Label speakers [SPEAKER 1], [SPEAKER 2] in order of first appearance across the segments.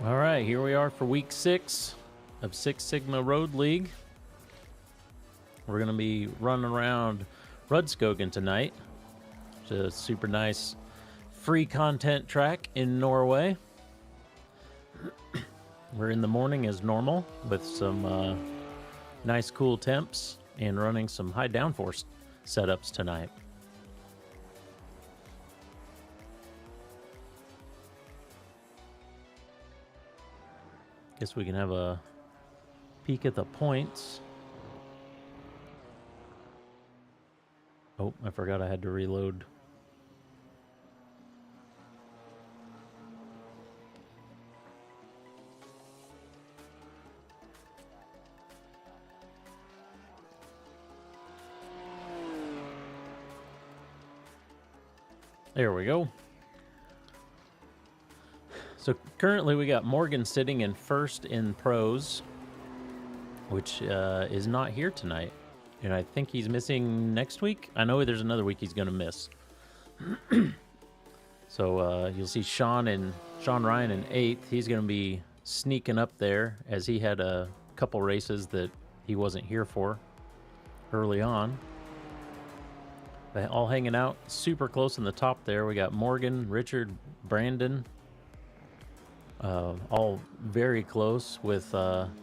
[SPEAKER 1] All right, here we are for week 6 of Six Sigma Road League. We're going to be running around Rudskogen tonight. It's a super nice free content track in Norway. We're in the morning as normal with some nice cool temps and running some high downforce setups tonight. Guess we can have a peek at the points. Oh, I forgot I had to reload. There we go. So currently we got Morgan sitting in first in pros, which is not here tonight. And I think he's missing next week. I know there's another week he's going to miss. So you'll see Sean Ryan in 8th. He's going to be sneaking up there as he had a couple races that he wasn't here for early on. They all hanging out super close in the top there. We got Morgan, Richard, Brandon, all very close with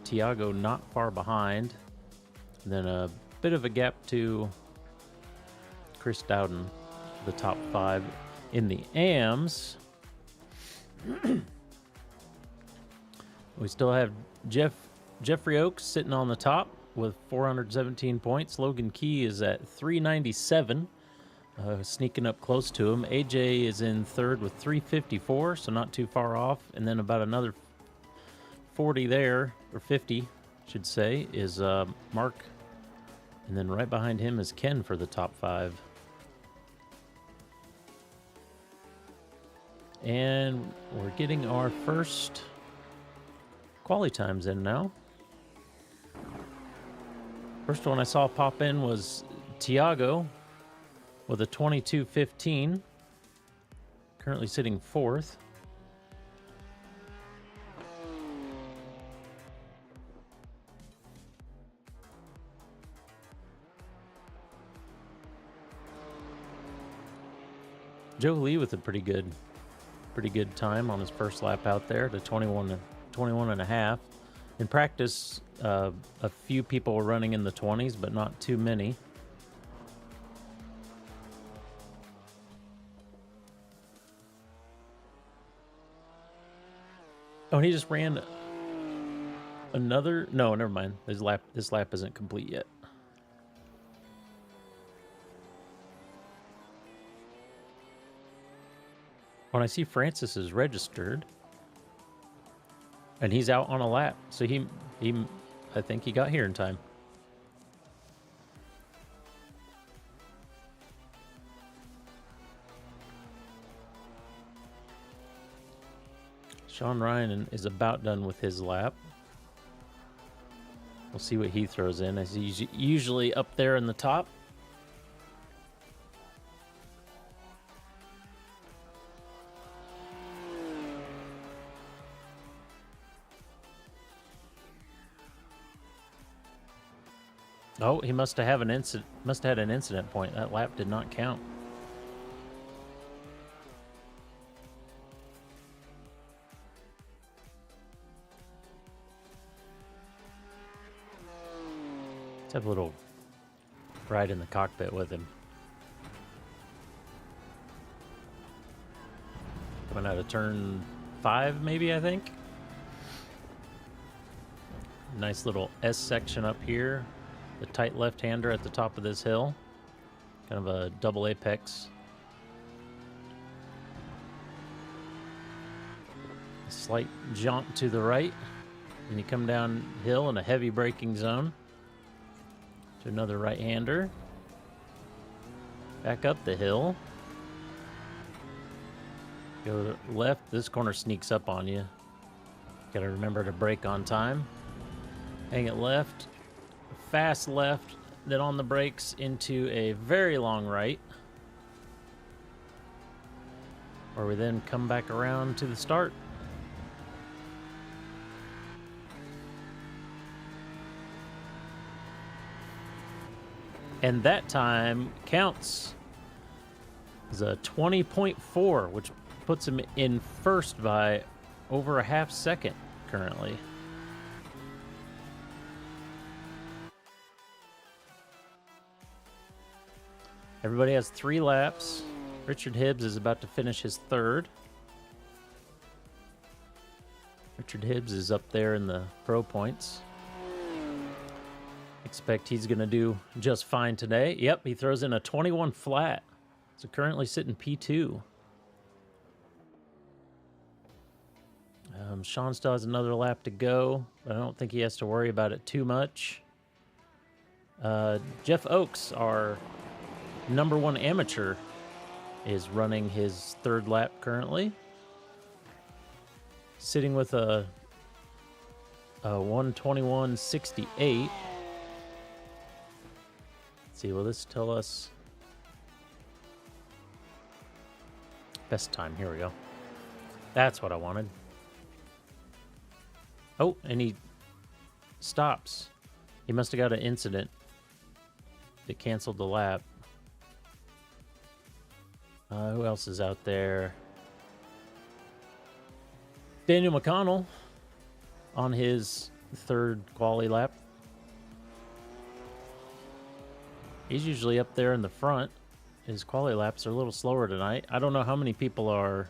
[SPEAKER 1] Tiago not far behind. And then a bit of a gap to Chris Dowden, the top 5 in the AMs. We still have Jeffrey Oakes sitting on the top with 417 points. Logan Key is at 397. Sneaking up close to him. AJ is in 3rd with 354, so not too far off. And then about another 40 there, or 50, should say, is Mark. And then right behind him is Ken for the top 5. And we're getting our first quali times in now. First one I saw pop in was Tiago with a 22:15, currently sitting 4th. Joe Lee with a pretty good time on his first lap out there to 21 and a half. In practice, a few people were running in the 20s, but not too many. Oh, and he just ran another... No, never mind. This lap isn't complete yet. When I see Francis is registered, and he's out on a lap, so I think he got here in time. Sean Ryan is about done with his lap. We'll see what he throws in, as he's usually up there in the top. Oh, he must have had an incident point. That lap did not count. Let's have a little ride in the cockpit with him. Coming out of turn 5, maybe, I think. Nice little S section up here. The tight left-hander at the top of this hill. Kind of a double apex. A slight jaunt to the right. And you come downhill in a heavy braking zone. To another right-hander. Back up the hill. Go left. This corner sneaks up on you. Gotta remember to brake on time. Hang it left. Fast left, then on the brakes into a very long right, where we then come back around to the start. And that time counts as a 20.4, which puts him in first by over a half second currently. Everybody has 3 laps. Richard Hibbs is about to finish his third. Richard Hibbs is up there in the pro points. Expect he's going to do just fine today. Yep, he throws in a 21 flat. So currently sitting P2. Sean still has another lap to go, but I don't think he has to worry about it too much. Jeff Oakes, our #1 amateur, is running his third lap currently. Sitting with a 1:21.68. Let's see, will this tell us best time? Here we go. That's what I wanted. Oh, and he stops. He must have got an incident that canceled the lap. Who else is out there? Daniel McConnell on his third quali lap. He's usually up there in the front. His quali laps are a little slower tonight. I don't know how many people are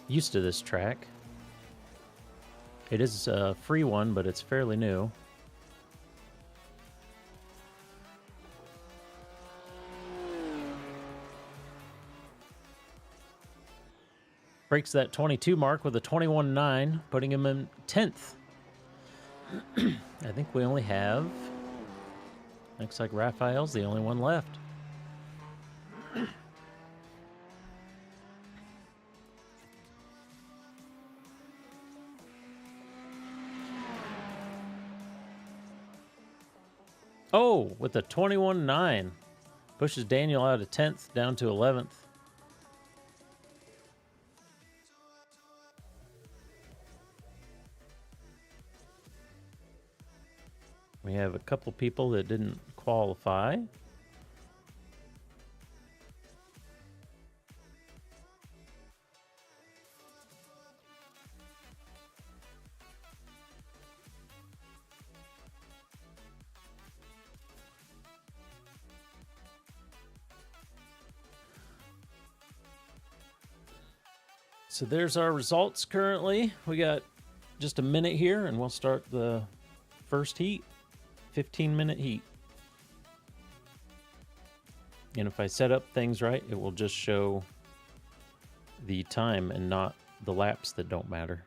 [SPEAKER 1] used to this track. It is a free one, but it's fairly new. Breaks that 22 mark with a 21.9, putting him in 10th. I think we only have... Looks like Raphael's the only one left. Oh, with a 21.9. Pushes Daniel out of 10th down to 11th. We have a couple people that didn't qualify. So there's our results currently. We got just a minute here and we'll start the first heat. 15-minute heat. And if I set up things right, it will just show the time and not the laps that don't matter.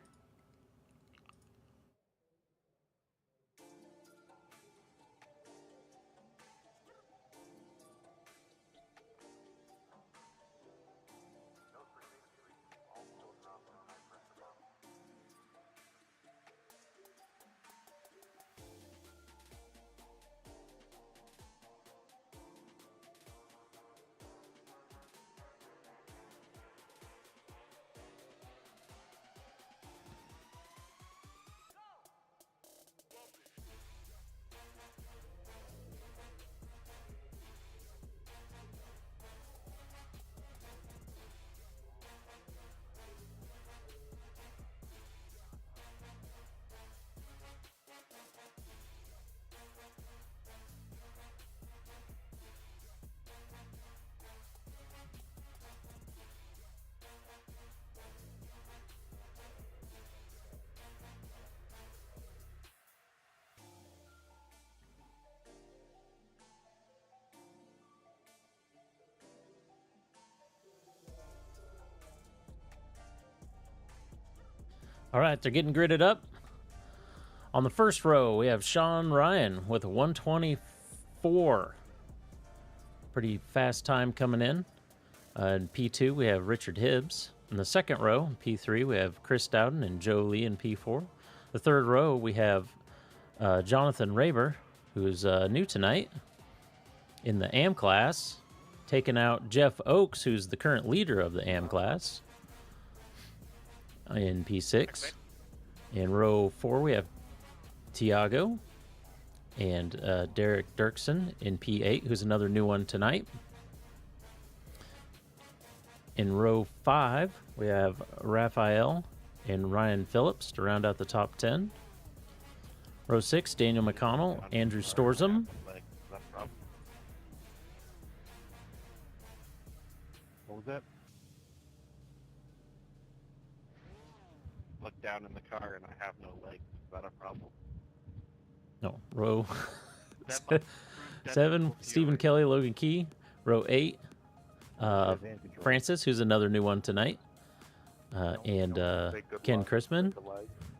[SPEAKER 1] All right, they're getting gridded up. On the first row, we have Sean Ryan with a 1:24. Pretty fast time coming in. In P2, we have Richard Hibbs. In the second row, P3, we have Chris Dowden and Joe Lee in P4. The third row, we have Jonathan Raber, who's new tonight in the AM class, taking out Jeff Oakes, who's the current leader of the AM class, in P6. In row 4, we have Tiago. and Derek Dirksen in P8, who's another new one tonight. In row 5, we have Raphael and Ryan Phillips to round out the top 10. Row 6, Daniel McConnell, Andrew Storzum.
[SPEAKER 2] What was that? Look down in the car and I have no legs. Is that a problem?
[SPEAKER 1] No, row 7, Stephen Kelly, Logan Key. Row 8, Francis, who's another new one tonight, and Ken Chrisman.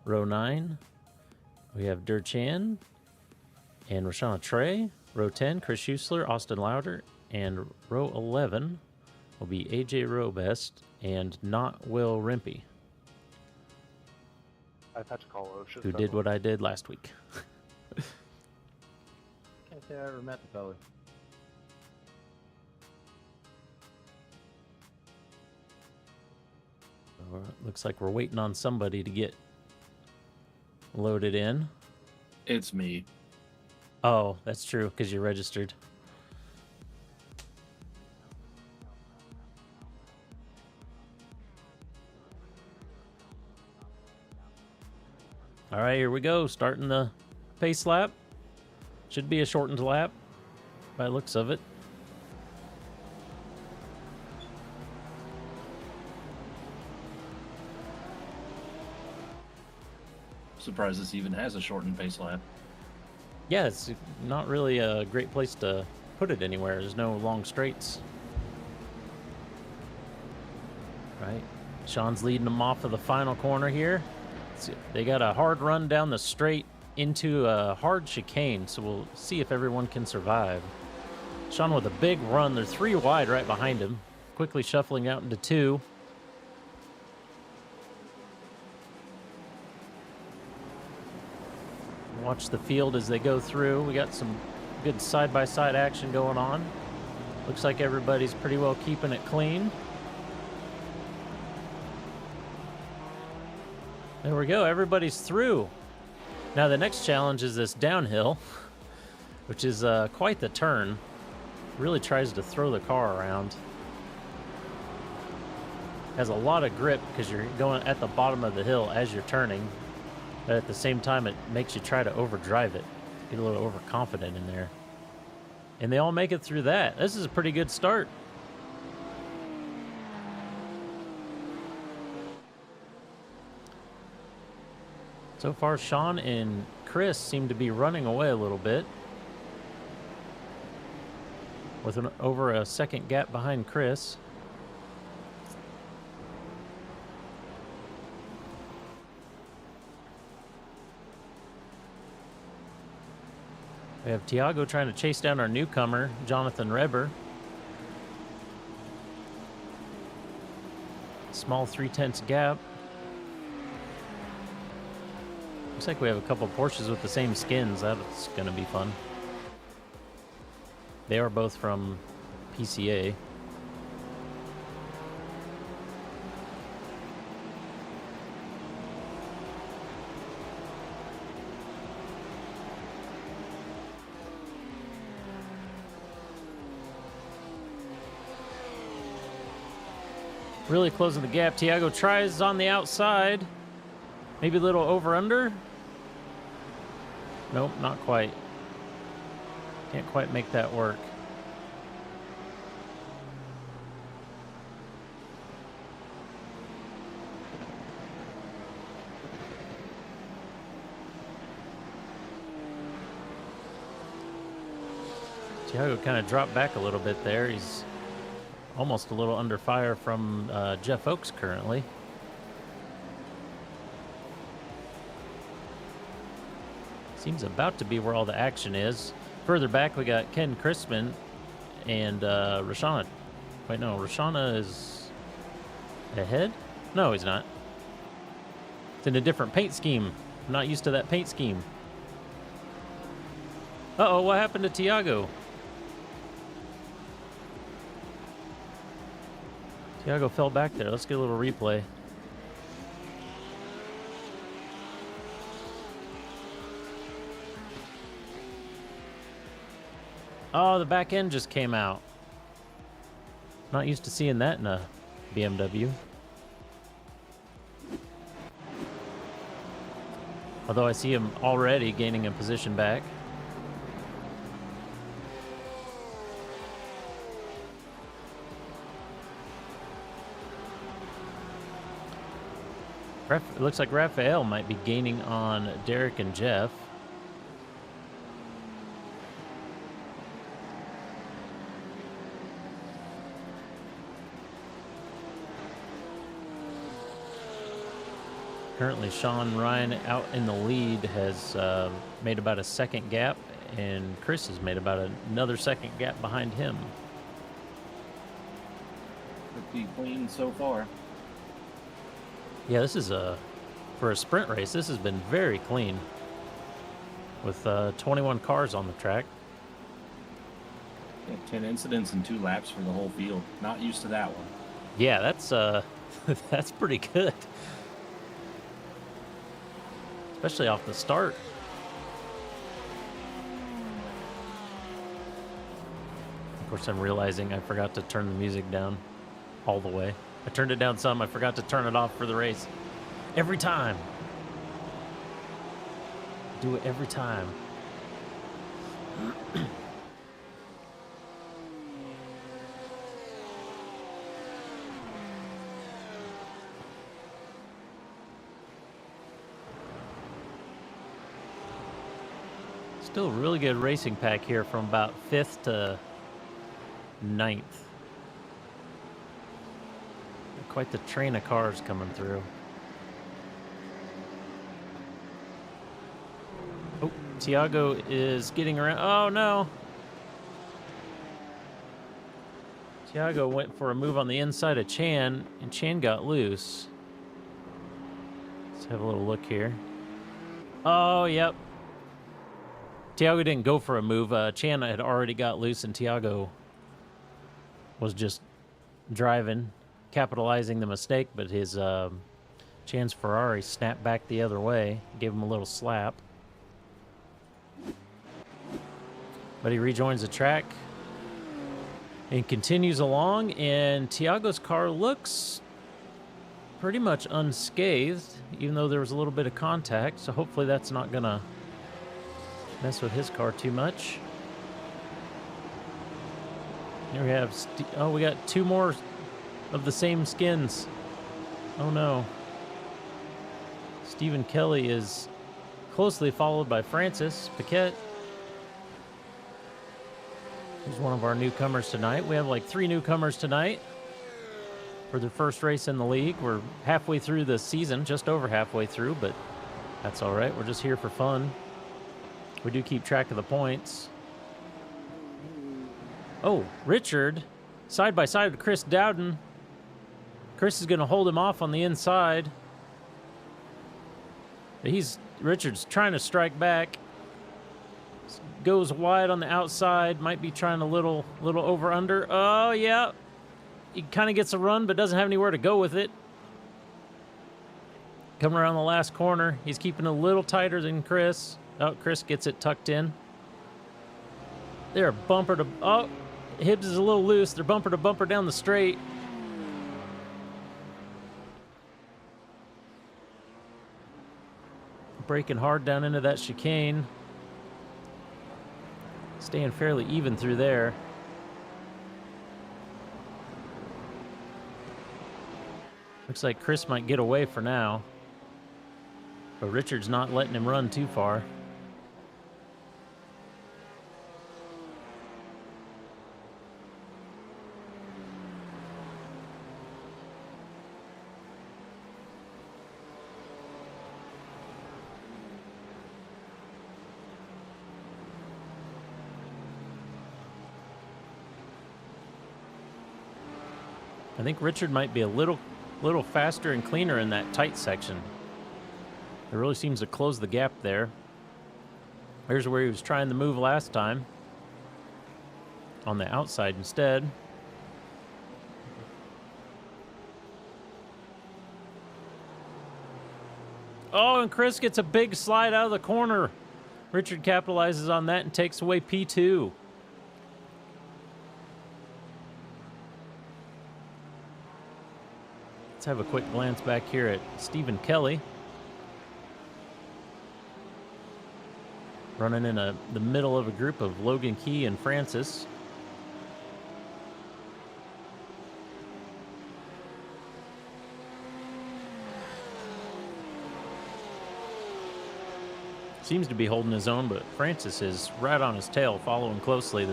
[SPEAKER 1] Row 9, we have Der Chan and Rashana Trey. Row 10, Chris Schusler, Austin Louder, and row 11 will be AJ Robest and not Will Rimpey,
[SPEAKER 2] I've had to call OSHA.
[SPEAKER 1] who did what I did last week.
[SPEAKER 3] Can't say I ever met the fella.
[SPEAKER 1] Looks like we're waiting on somebody to get loaded in.
[SPEAKER 4] It's me.
[SPEAKER 1] Oh, that's true, because you're registered. All right, here we go. Starting the pace lap. Should be a shortened lap by the looks of it.
[SPEAKER 4] Surprised this even has a shortened pace lap.
[SPEAKER 1] Yeah, it's not really a great place to put it anywhere. There's no long straights. Right. Sean's leading them off of the final corner here. They got a hard run down the straight into a hard chicane, so we'll see if everyone can survive. Sean with a big run. They're 3 wide right behind him. Quickly shuffling out into 2. Watch the field as they go through. We got some good side-by-side action going on. Looks like everybody's pretty well keeping it clean. There we go. Everybody's through. Now the next challenge is this downhill, which is quite the turn. Really tries to throw the car around. Has a lot of grip because you're going at the bottom of the hill as you're turning. But at the same time, it makes you try to overdrive it. Get a little overconfident in there. And they all make it through that. This is a pretty good start. So far, Sean and Chris seem to be running away a little bit. With over a second gap behind Chris. We have Tiago trying to chase down our newcomer, Jonathan Reber. Small 3/10 gap. Looks like we have a couple Porsches with the same skins. That's going to be fun. They are both from PCA. Really closing the gap. Tiago tries on the outside. Maybe a little over-under. Nope, not quite. Can't quite make that work. Tiago kind of dropped back a little bit there. He's almost a little under fire from Jeff Oakes currently. Seems about to be where all the action is. Further back, we got Ken Chrisman and Rashana. Wait, no, Rashana is ahead? No, he's not. It's in a different paint scheme. I'm not used to that paint scheme. Uh-oh, what happened to Tiago? Tiago fell back there. Let's get a little replay. Oh, the back end just came out. Not used to seeing that in a BMW. Although I see him already gaining a position back. It looks like Raphael might be gaining on Derek and Jeff. Currently, Sean Ryan out in the lead has made about a second gap, and Chris has made about another second gap behind him.
[SPEAKER 4] Pretty clean so far.
[SPEAKER 1] Yeah, this is for a sprint race, this has been very clean with 21 cars on the track.
[SPEAKER 4] Yeah, 10 incidents and 2 laps for the whole field. Not used to that one.
[SPEAKER 1] Yeah, that's that's pretty good. Especially off the start. Of course, I'm realizing I forgot to turn the music down all the way. I turned it down some, I forgot to turn it off for the race. Every time. Do it every time. Still really good racing pack here from about 5th to 9th. Quite the train of cars coming through. Oh, Tiago is getting around. Oh, no. Tiago went for a move on the inside of Chan, and Chan got loose. Let's have a little look here. Oh, yep. Tiago didn't go for a move. Chan had already got loose, and Tiago was just driving, capitalizing the mistake, but his Chan's Ferrari snapped back the other way, gave him a little slap. But he rejoins the track and continues along, and Tiago's car looks pretty much unscathed, even though there was a little bit of contact, so hopefully that's not gonna mess with his car too much. Here we have, oh, we got 2 more of the same skins. Oh no. Stephen Kelly is closely followed by Francis Paquette. He's one of our newcomers tonight. We have like 3 newcomers tonight for the first race in the league. We're halfway through the season, just over halfway through, but that's all right. We're just here for fun. We do keep track of the points. Oh, Richard, side by side with Chris Dowden. Chris is going to hold him off on the inside. Richard's trying to strike back. Goes wide on the outside. Might be trying a little over under. Oh, yeah. He kind of gets a run, but doesn't have anywhere to go with it. Coming around the last corner. He's keeping a little tighter than Chris. Oh, Chris gets it tucked in. They're bumper to... Oh, Hibbs is a little loose. They're bumper to bumper down the straight. Braking hard down into that chicane. Staying fairly even through there. Looks like Chris might get away for now. But Richard's not letting him run too far. I think Richard might be a little faster and cleaner in that tight section. It really seems to close the gap there. Here's where he was trying the move last time. On the outside instead. Oh, and Chris gets a big slide out of the corner. Richard capitalizes on that and takes away P2. Let's have a quick glance back here at Stephen Kelly. Running in the middle of a group of Logan Key and Francis. Seems to be holding his own, but Francis is right on his tail, following closely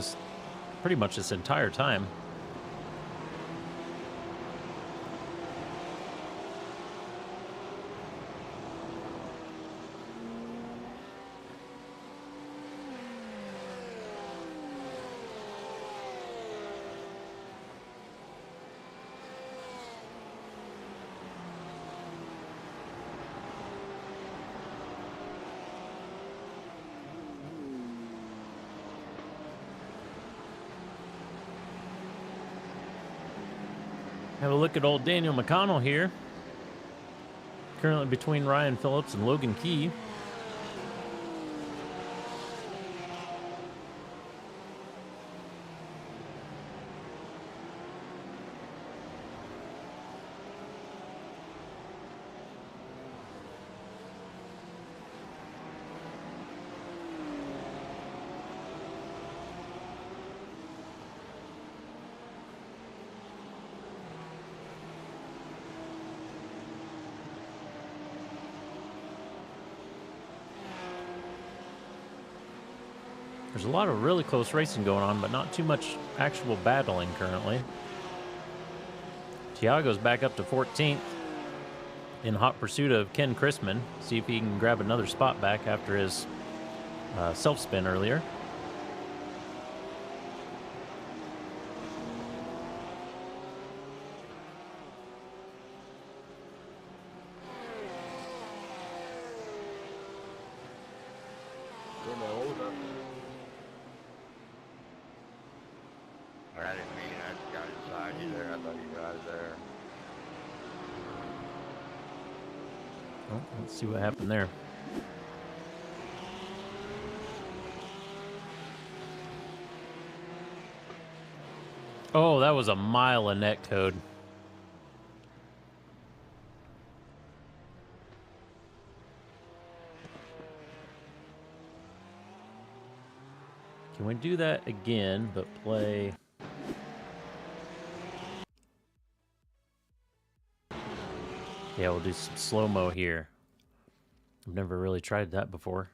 [SPEAKER 1] pretty much this entire time. Have a look at old Daniel McConnell here. Currently between Ryan Phillips and Logan Key. There's a lot of really close racing going on, but not too much actual battling currently. Tiago's back up to 14th in hot pursuit of Ken Chrisman. See if he can grab another spot back after his self-spin earlier.
[SPEAKER 5] I didn't mean I got inside you there. I thought you guys there.
[SPEAKER 1] Oh, let's see what happened there. Oh, that was a mile of net code. Can we do that again, but play... Yeah, we'll do some slow-mo here. I've never really tried that before.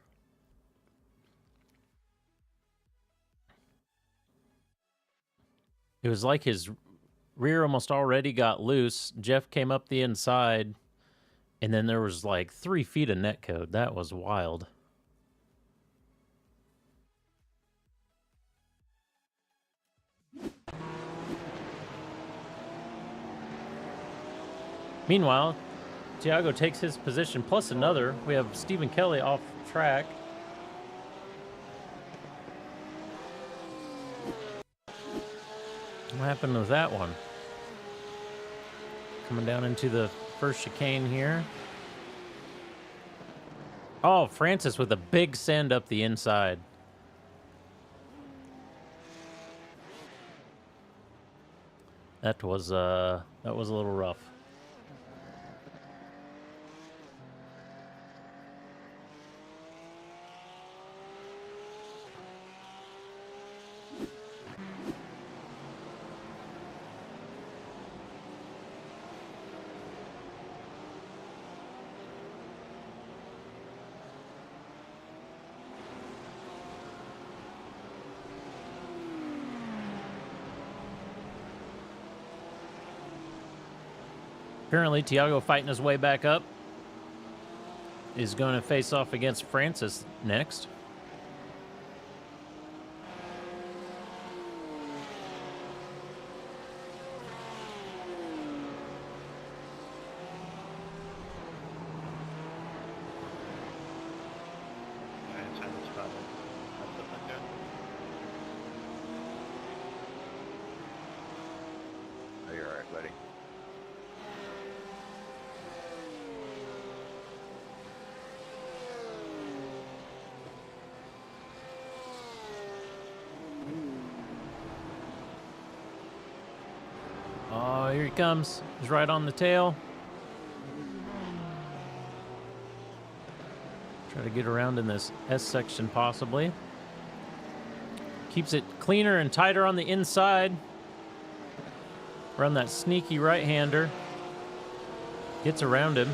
[SPEAKER 1] It was like his rear almost already got loose. Jeff came up the inside, and then there was like 3 feet of net code. That was wild. Meanwhile, Tiago takes his position plus another. We have Stephen Kelly off track. What happened with that one? Coming down into the first chicane here. Oh, Francis with a big send up the inside. That was a little rough. Apparently, Tiago fighting his way back up is going to face off against Francis next.
[SPEAKER 5] Oh, you're all right, buddy.
[SPEAKER 1] Oh, here he comes. He's right on the tail. Try to get around in this S section possibly. Keeps it cleaner and tighter on the inside. Run that sneaky right-hander. Gets around him.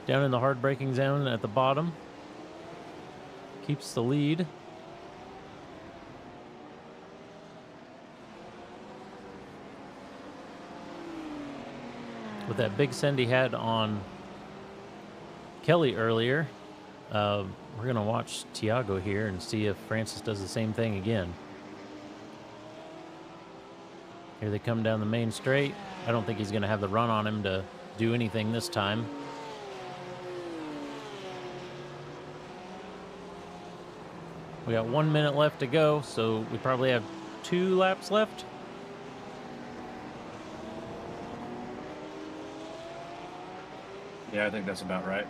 [SPEAKER 1] Down in the hard braking zone at the bottom. Keeps the lead. With that big send he had on Kelly earlier, we're going to watch Tiago here and see if Francis does the same thing again. Here they come down the main straight. I don't think he's going to have the run on him to do anything this time. We got 1 minute left to go, so we probably have 2 laps left.
[SPEAKER 4] Yeah, I think that's about right.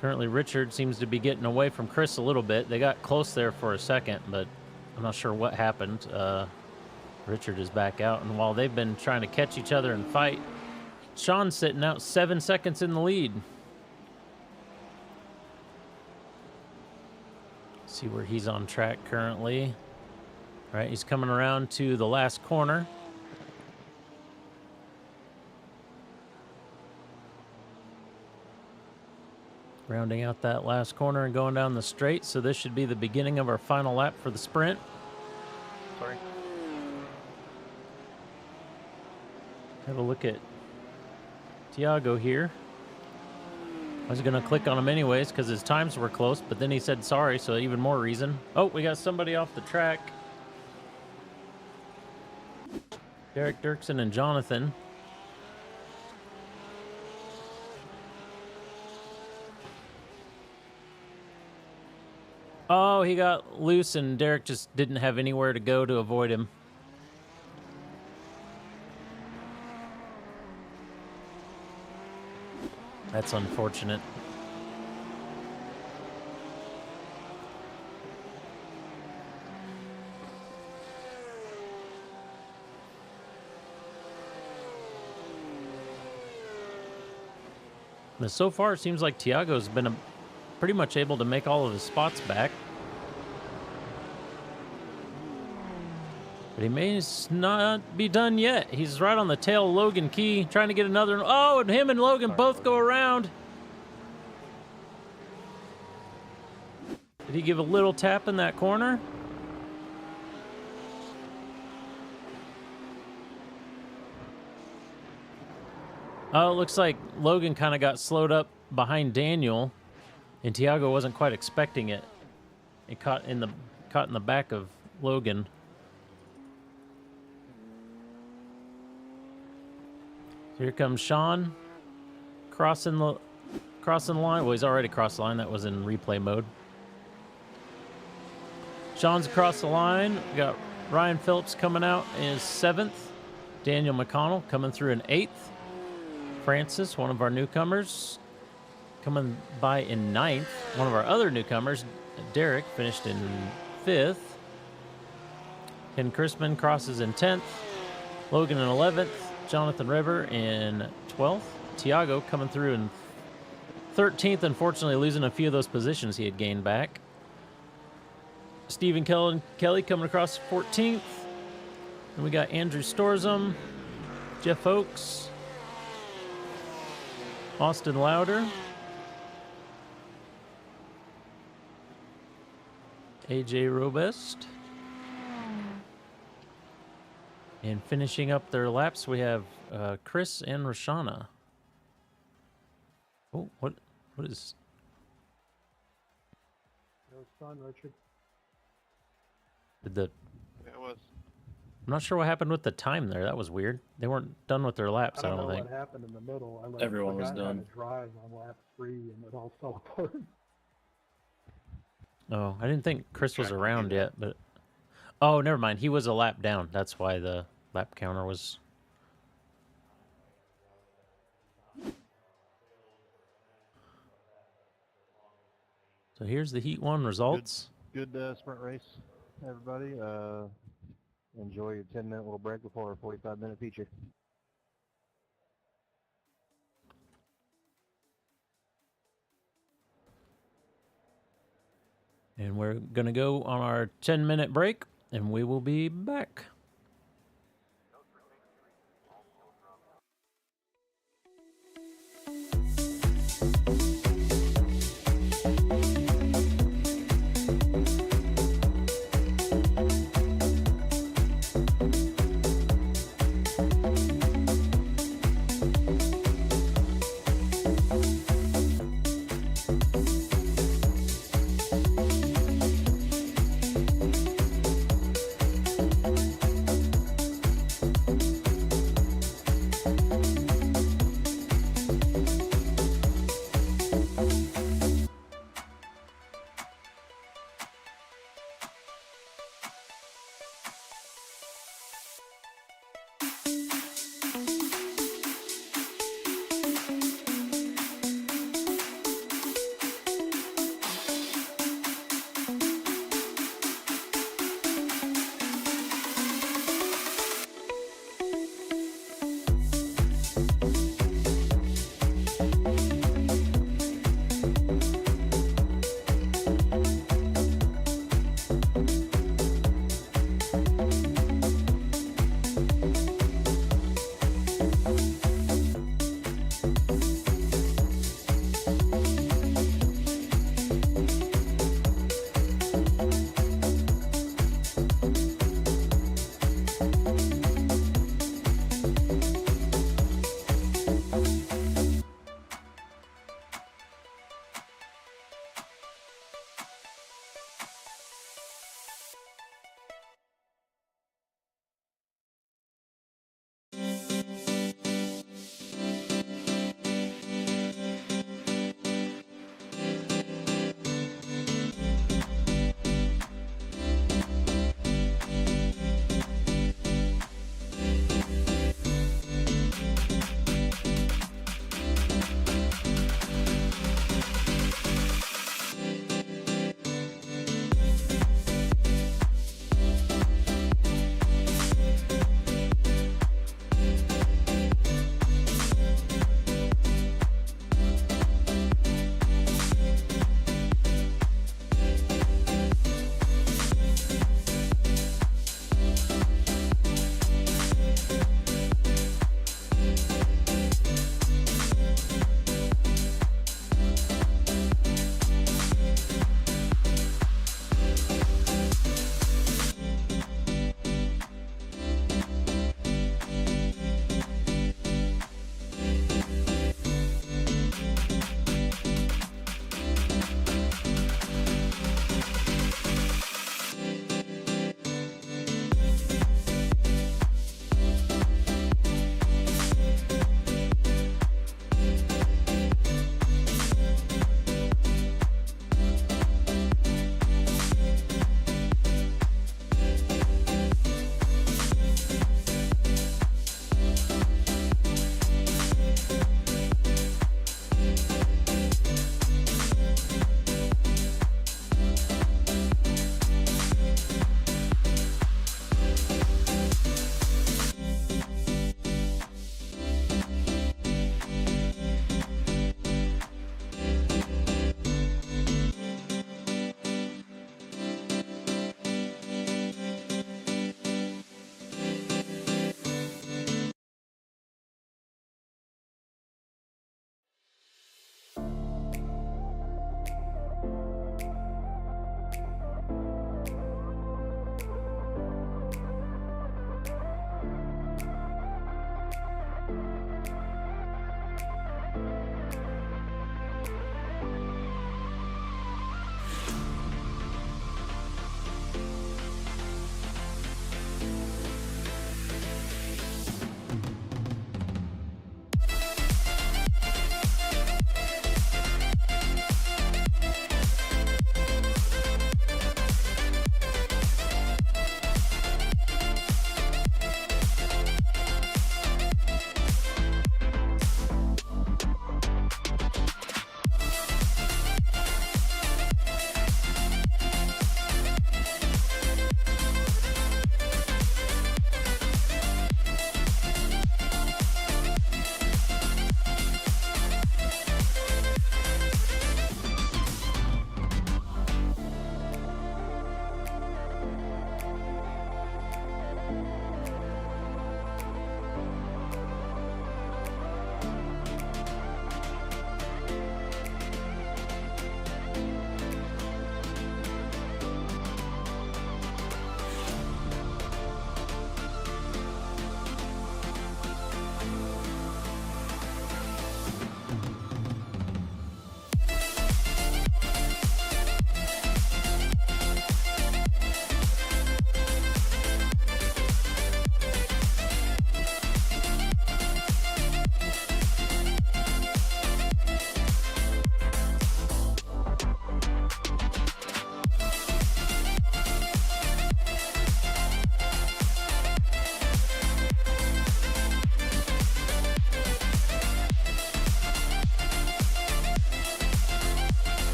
[SPEAKER 1] Currently, Richard seems to be getting away from Chris a little bit. They got close there for a second, but I'm not sure what happened. Richard is back out, and while they've been trying to catch each other and fight, Sean's sitting out 7 seconds in the lead. See where he's on track currently. All right, he's coming around to the last corner. Rounding out that last corner and going down the straight, so this should be the beginning of our final lap for the sprint.
[SPEAKER 2] Sorry.
[SPEAKER 1] Have a look at Tiago here. I was going to click on him anyways because his times were close, but then he said sorry, so even more reason. Oh, we got somebody off the track. Derek Dirksen and Jonathan. Oh, he got loose and Derek just didn't have anywhere to go to avoid him. That's unfortunate. Now, so far, it seems like Tiago's been pretty much able to make all of his spots back. But he may not be done yet. He's right on the tail of Logan Key, trying to get another. Oh, and him and Logan both go around. Did he give a little tap in that corner? Oh, it looks like Logan kind of got slowed up behind Daniel, and Tiago wasn't quite expecting it. It caught in the back of Logan. So here comes Sean, crossing the line. Well, he's already crossed the line. That was in replay mode. Sean's across the line. We got Ryan Phillips coming out in 7th. Daniel McConnell coming through in 8th. Francis, one of our newcomers, coming by in 9th. One of our other newcomers, Derek, finished in 5th. Ken Chrisman crosses in 10th. Logan in 11th. Jonathan River in 12th. Tiago coming through in 13th, unfortunately losing a few of those positions he had gained back. Stephen Kelly coming across 14th. And we got Andrew Storzum, Jeff Oakes, Austin Lauder, AJ Robest. And finishing up their laps, we have Chris and Roshana. Oh, what is?
[SPEAKER 3] It was fun, Richard.
[SPEAKER 1] Did the?
[SPEAKER 2] It was.
[SPEAKER 1] I'm not sure what happened with the time there. That was weird. They weren't done with their laps. I don't
[SPEAKER 3] know
[SPEAKER 1] think.
[SPEAKER 3] what happened in the middle.
[SPEAKER 4] Everyone was done.
[SPEAKER 3] To drive on lap 3, and it all fell apart.
[SPEAKER 1] Oh, I didn't think Chris was around yet, but. Oh, never mind. He was a lap down. That's why the lap counter was. So here's the Heat 1 results.
[SPEAKER 2] Good sprint race, everybody. Enjoy your 10-minute little break before our 45-minute feature.
[SPEAKER 1] And we're going to go on our 10-minute break, and we will be back.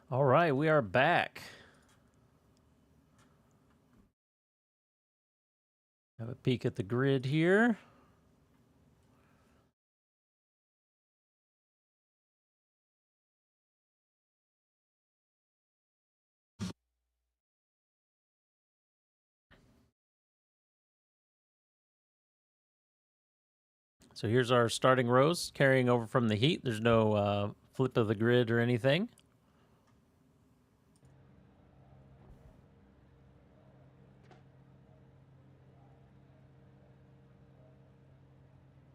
[SPEAKER 1] All right, we are back. Have a peek at the grid here. So here's our starting rows carrying over from the heat. There's no flip of the grid or anything.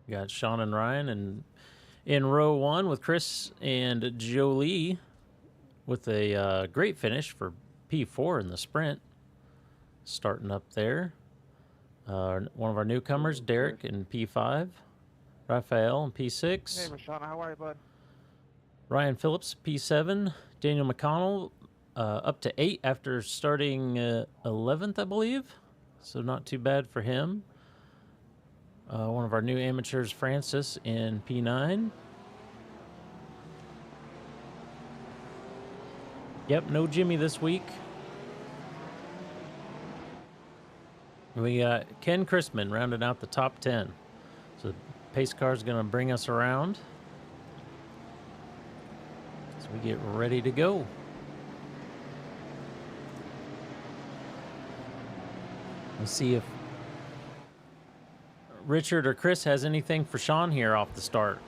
[SPEAKER 1] We got Sean and Ryan and in row 1 with Chris and Jolie with a great finish for P4 in the sprint. Starting up there. One of our newcomers, Derek, in P5. Raphael in P6.
[SPEAKER 5] Hey, Mashana, how are you, bud?
[SPEAKER 1] Ryan Phillips, P7. Daniel McConnell up to 8 after starting 11th, I believe. So not too bad for him. One of our new amateurs, Francis, in P9. Yep, no Jimmy this week. We got Ken Chrisman rounding out the top 10. So the pace car is going to bring us around. So we get ready to go. Let's see if Richard or Chris has anything for Sean here off the start.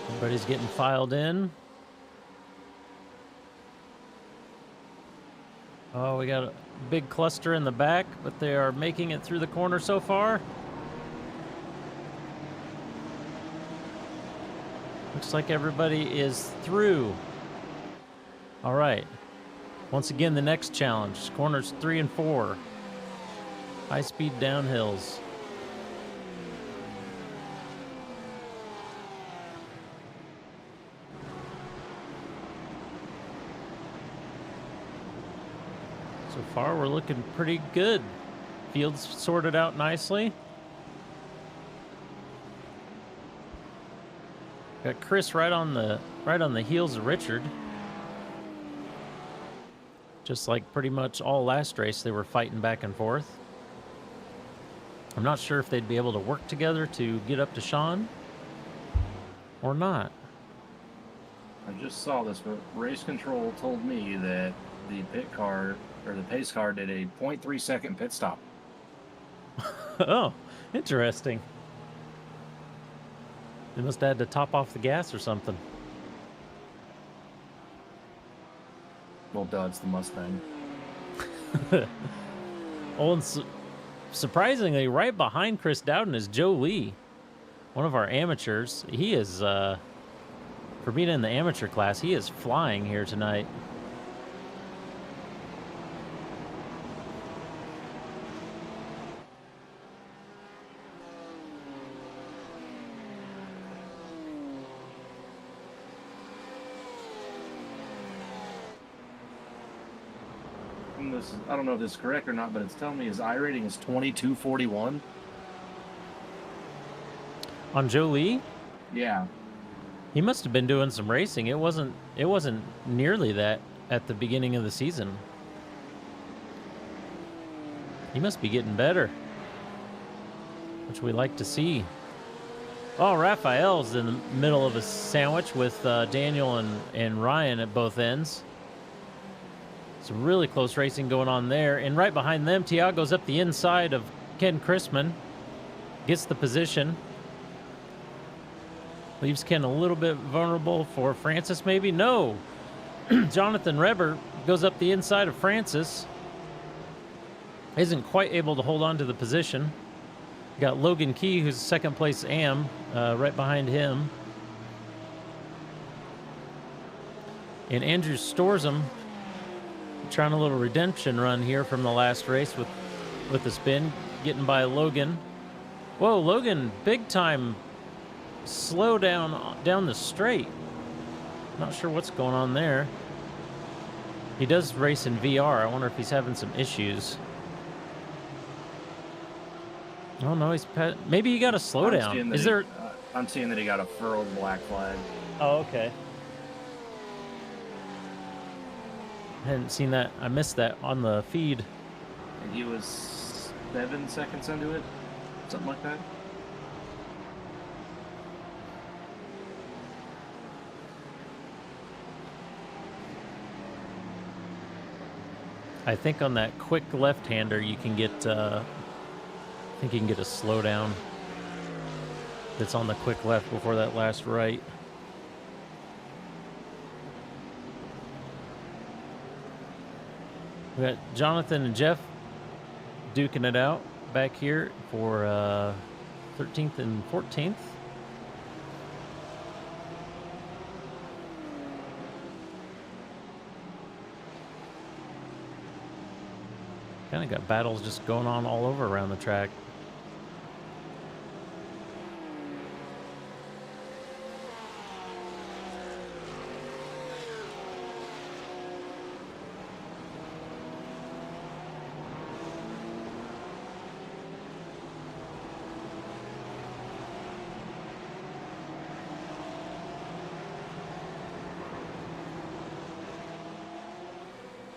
[SPEAKER 1] Everybody's getting filed in. Oh, we got a big cluster in the back, but they are making it through the corner so far. Looks like everybody is through. All right. Once again, the next challenge, corners 3 and 4. High-speed downhills. So far, we're looking pretty good. Field's sorted out nicely. Got Chris right on the heels of Richard. Just like pretty much all last race, they were fighting back and forth. I'm not sure if they'd be able to work together to get up to Sean or not.
[SPEAKER 4] I just saw this, but race control told me that the pit car or the pace car did a 0.3 second pit stop.
[SPEAKER 1] Oh, interesting. They must have had to top off the gas or something.
[SPEAKER 4] Well, duh, it's the Mustang.
[SPEAKER 1] Oh, and surprisingly, right behind Chris Dowden is Joe Lee, one of our amateurs. He is, for being in the amateur class, he is flying here tonight.
[SPEAKER 4] I don't know if this is correct or not, but it's telling me his I rating is 2241.
[SPEAKER 1] On Joe Lee?
[SPEAKER 4] Yeah.
[SPEAKER 1] He must have been doing some racing. It wasn't nearly that at the beginning of the season. He must be getting better, which we like to see. Oh, Raphael's in the middle of a sandwich with Daniel and Ryan at both ends. Some really close racing going on there. And right behind them, Tiago's up the inside of Ken Chrisman. Gets the position. Leaves Ken a little bit vulnerable for Francis, maybe? No. Jonathan Reber goes up the inside of Francis. Isn't quite able to hold on to the position. Got Logan Key, who's second place AM, right behind him. And Andrew Storzum trying a little redemption run here from the last race with the spin, getting by Logan. Whoa, Logan, big time slow down the straight. Not sure what's going on there. He does race in VR. I wonder if he's having some issues. Oh no, maybe he got a slowdown. Is there?
[SPEAKER 4] I'm seeing that he got a furled black flag.
[SPEAKER 1] Oh, okay. I hadn't seen that. I missed that on the feed.
[SPEAKER 4] And he was 7 seconds into it, something like that.
[SPEAKER 1] I think on that quick left-hander you can get, I think you can get a slowdown that's on the quick left before that last right. We got Jonathan and Jeff duking it out back here for 13th and 14th. Kind of got battles just going on all over around the track.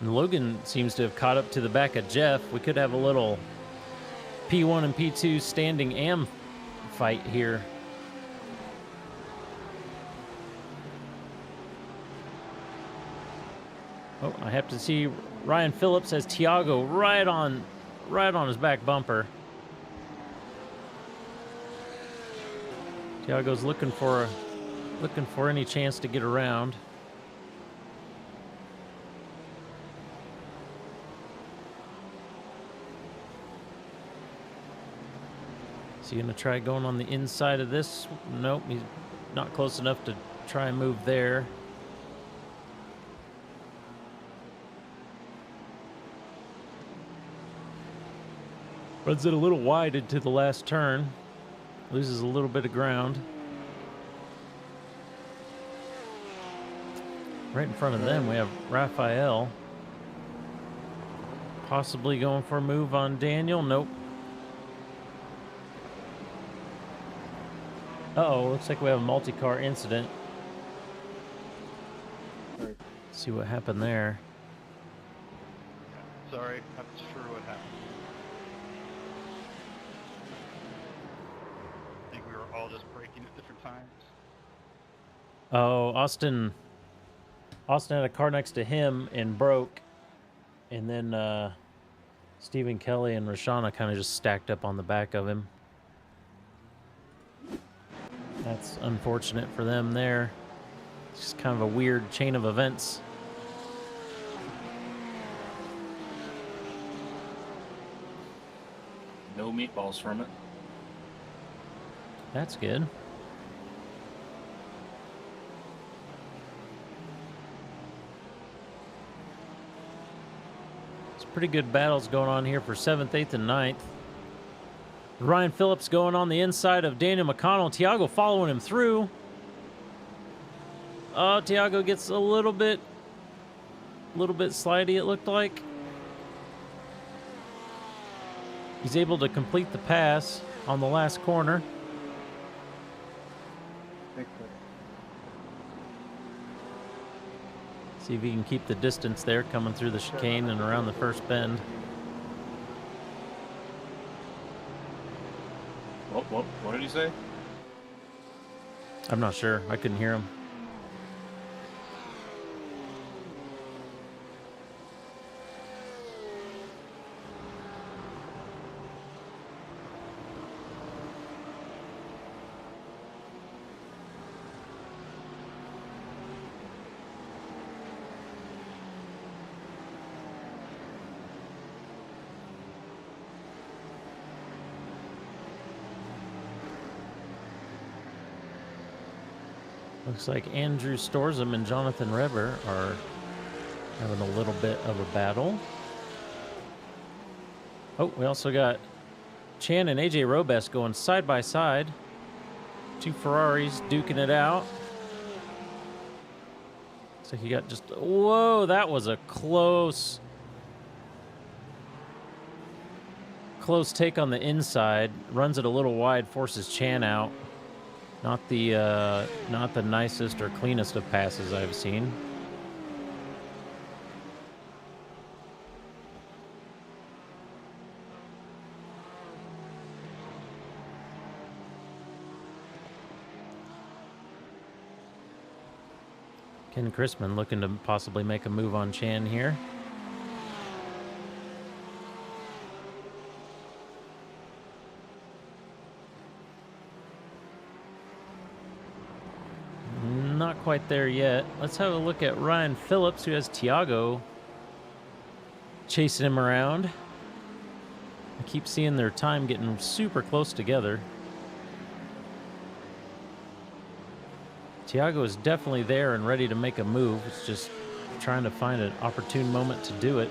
[SPEAKER 1] And Logan seems to have caught up to the back of Jeff. We could have a little P1 and P2 standing AM fight here. Oh, I have to see Ryan Phillips has Tiago right on his back bumper. Tiago's looking for any chance to get around. Is he going to try going on the inside of this? Nope, he's not close enough to try and move there. Runs it a little wide into the last turn. Loses a little bit of ground. Right in front of them, we have Raphael. Possibly going for a move on Daniel. Nope. Uh-oh, looks like we have a multi-car incident.
[SPEAKER 2] Sorry.
[SPEAKER 1] See what happened there.
[SPEAKER 2] Sorry, I'm not sure what happened. I think we were all just braking at different times.
[SPEAKER 1] Oh, Austin had a car next to him and broke. And then Stephen Kelly and Rashana kind of just stacked up on the back of him. That's unfortunate for them there. It's just kind of a weird chain of events.
[SPEAKER 4] No meatballs from it.
[SPEAKER 1] That's good. It's pretty good battles going on here for 7th, 8th, and 9th. Ryan Phillips going on the inside of Daniel McConnell. Tiago following him through. Oh, Tiago gets a little bit slidey, it looked like. He's able to complete the pass on the last corner. See if he can keep the distance there coming through the chicane and around the first bend.
[SPEAKER 4] What did he say?
[SPEAKER 1] I'm not sure. I couldn't hear him. Looks like Andrew Storzum and Jonathan Reber are having a little bit of a battle. Oh, we also got Chan and AJ Robes going side by side. Two Ferraris duking it out. Looks like he got just... Whoa, that was a close take on the inside. Runs it a little wide, forces Chan out. Not the nicest or cleanest of passes I've seen. Ken Chrisman looking to possibly make a move on Chan here. Not quite there yet. Let's have a look at Ryan Phillips, who has Tiago chasing him around. I keep seeing their time getting super close together. Tiago is definitely there and ready to make a move. It's just trying to find an opportune moment to do it.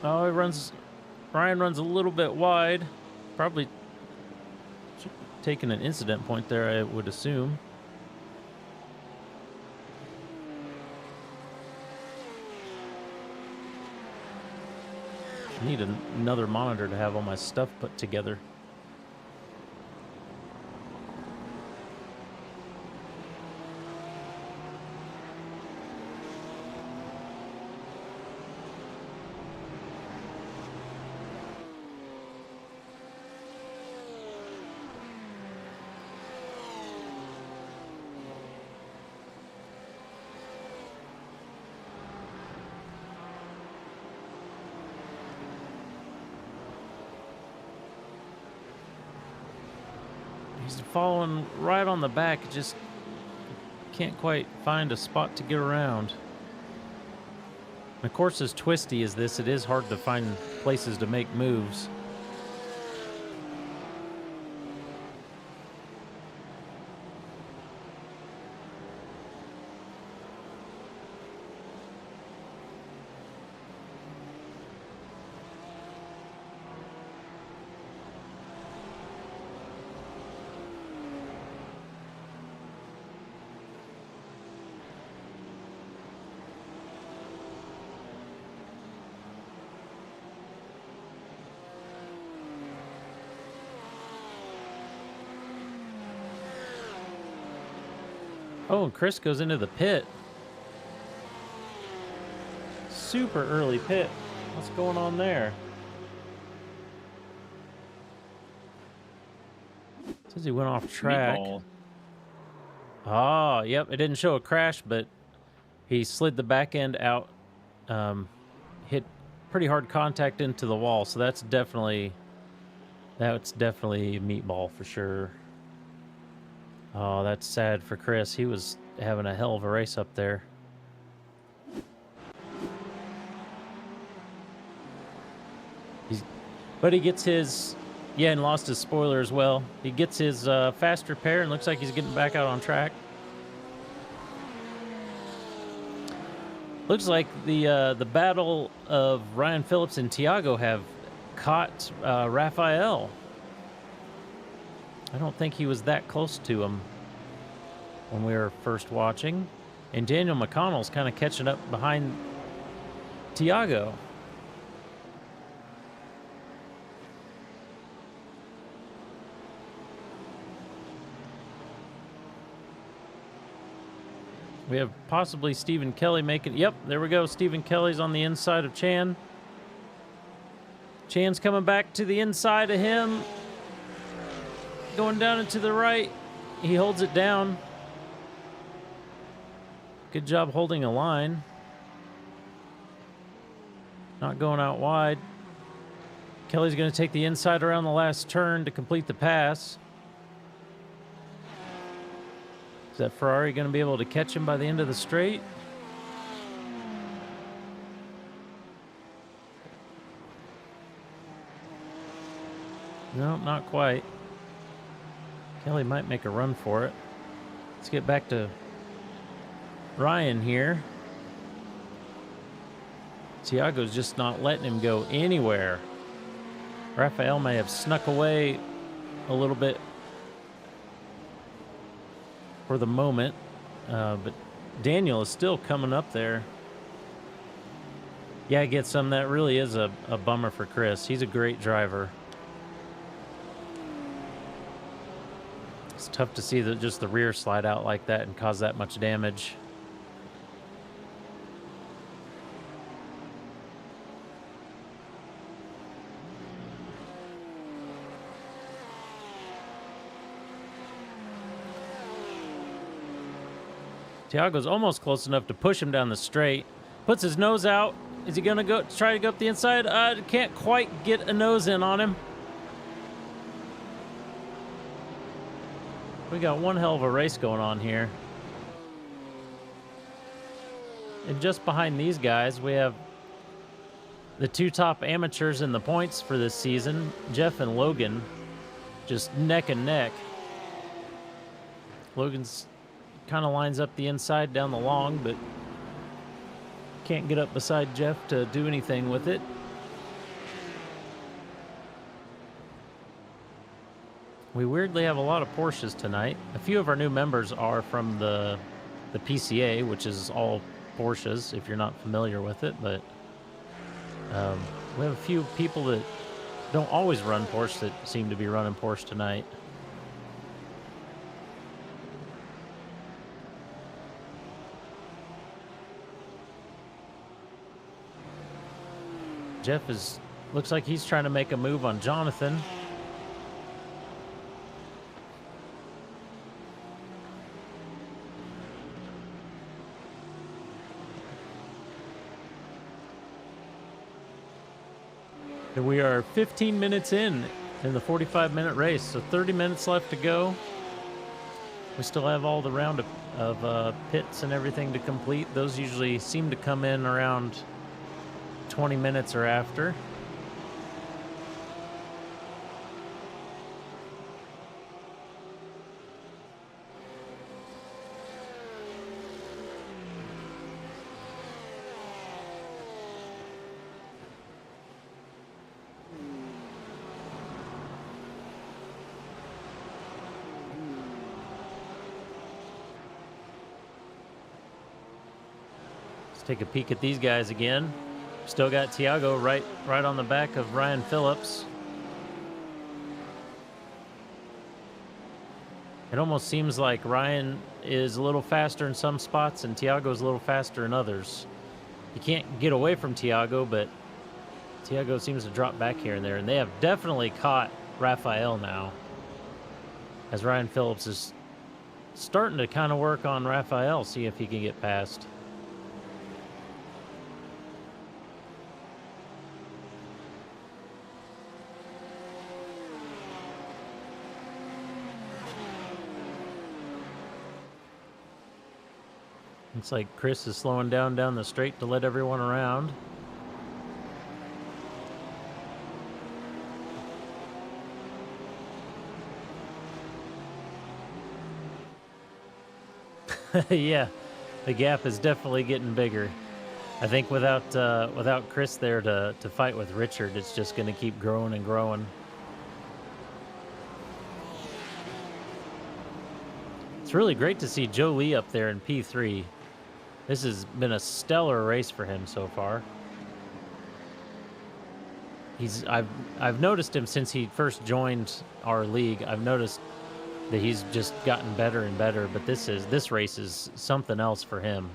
[SPEAKER 1] Oh, Ryan runs a little bit wide. Probably taking an incident point there, I would assume. I need another monitor to have all my stuff put together. He's following right on the back, just can't quite find a spot to get around. And of course, as twisty as this, it is hard to find places to make moves. Oh, and Chris goes into the pit. Super early pit. What's going on there? Says he went off track.
[SPEAKER 4] Meatball.
[SPEAKER 1] Ah, yep. It didn't show a crash, but he slid the back end out, hit pretty hard contact into the wall. So that's definitely meatball for sure. Oh, that's sad for Chris. He was having a hell of a race up there. But he gets his, yeah, and lost his spoiler as well. He gets his fast repair and looks like he's getting back out on track. Looks like the battle of Ryan Phillips and Tiago have caught Raphael. I don't think he was that close to him when we were first watching. And Daniel McConnell's kind of catching up behind Tiago. We have possibly Stephen Kelly making... Yep, there we go. Stephen Kelly's on the inside of Chan. Chan's coming back to the inside of him. Going down and to the right. He holds it down. Good job holding a line. Not going out wide. Kelly's going to take the inside around the last turn to complete the pass. Is that Ferrari going to be able to catch him by the end of the straight? No, not quite. Kelly might make a run for it. Let's get back to Ryan here. Tiago's just not letting him go anywhere. Raphael may have snuck away a little bit for the moment, but Daniel is still coming up there. Yeah, I get some. That really is a bummer for Chris. He's a great driver. It's tough to see just the rear slide out like that and cause that much damage. Tiago's almost close enough to push him down the straight. Puts his nose out. Is he going to try to go up the inside? Can't quite get a nose in on him. We got one hell of a race going on here. And just behind these guys, we have the two top amateurs in the points for this season, Jeff and Logan, just neck and neck. Logan's kind of lines up the inside down the long, but can't get up beside Jeff to do anything with it. We weirdly have a lot of Porsches tonight. A few of our new members are from the PCA, which is all Porsches, if you're not familiar with it, but we have a few people that don't always run Porsche that seem to be running Porsche tonight. Jeff looks like he's trying to make a move on Jonathan. And we are 15 minutes in the 45-minute race, so 30 minutes left to go. We still have all the round of pits and everything to complete. Those usually seem to come in around 20 minutes or after. Let's take a peek at these guys again. Still got Tiago right on the back of Ryan Phillips. It almost seems like Ryan is a little faster in some spots and Tiago's a little faster in others. You can't get away from Tiago, but Tiago seems to drop back here and there. And they have definitely caught Raphael now, as Ryan Phillips is starting to kind of work on Raphael, see if he can get past. Looks like Chris is slowing down the straight to let everyone around. Yeah, the gap is definitely getting bigger. I think without Chris there to fight with Richard, it's just going to keep growing and growing. It's really great to see Joe Lee up there in P3. This has been a stellar race for him so far. I've noticed him since he first joined our league. I've noticed that he's just gotten better and better, but this race is something else for him.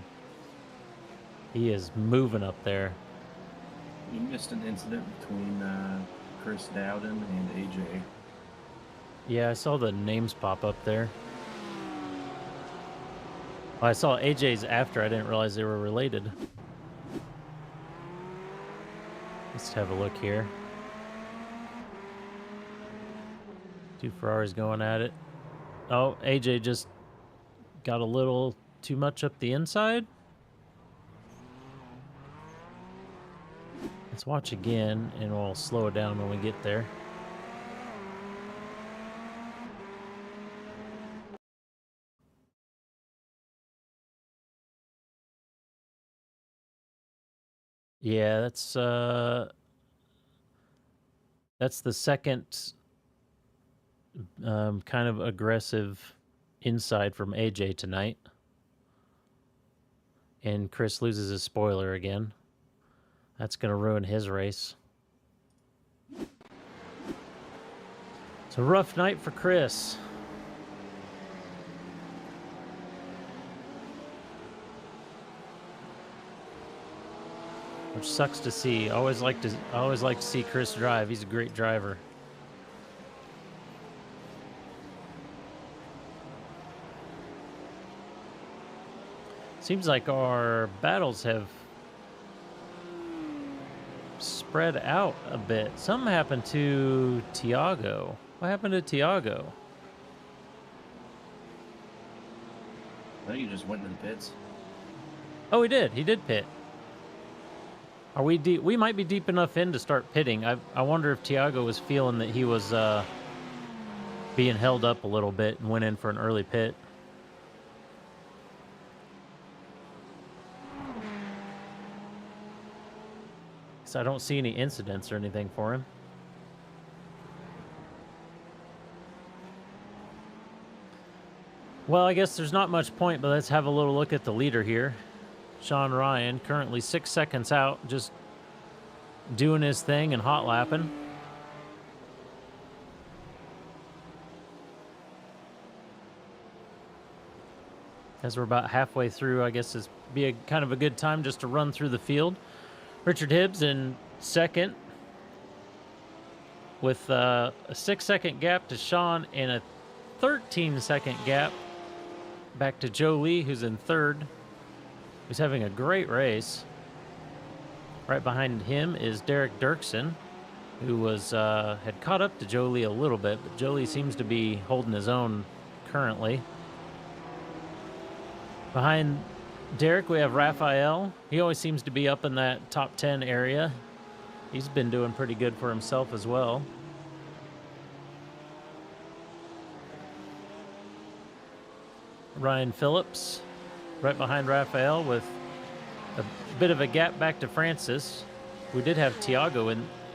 [SPEAKER 1] He is moving up there.
[SPEAKER 4] You missed an incident between Chris Dowden and AJ.
[SPEAKER 1] Yeah, I saw the names pop up there. I saw AJ's after. I didn't realize they were related. Let's have a look here. Two Ferraris going at it. Oh, AJ just got a little too much up the inside. Let's watch again, and we'll slow it down when we get there. Yeah, that's the second kind of aggressive inside from AJ tonight. And Chris loses his spoiler again. That's going to ruin his race. It's a rough night for Chris. Which sucks to see. I always like to see Chris drive. He's a great driver. Seems like our battles have spread out a bit. Something happened to Tiago. What happened to Tiago?
[SPEAKER 4] I think he just went to the pits.
[SPEAKER 1] Oh, he did. He did pit. Are we deep? We might be deep enough in to start pitting. I wonder if Tiago was feeling that he was being held up a little bit and went in for an early pit. So I don't see any incidents or anything for him. Well, I guess there's not much point, but let's have a little look at the leader here. Sean Ryan, currently 6 seconds out, just doing his thing and hot lapping. As we're about halfway through, I guess it's be a kind of a good time just to run through the field. Richard Hibbs in second with a 6-second gap to Sean and a 13-second gap back to Joe Lee, who's in third, who's having a great race. Right behind him is Derek Dirksen, who was had caught up to Joe Lee a little bit, but Joe Lee seems to be holding his own currently. Behind Derek, we have Raphael. He always seems to be up in that top 10 area. He's been doing pretty good for himself as well. Ryan Phillips, right behind Raphael with a bit of a gap back to Francis. We did have Tiago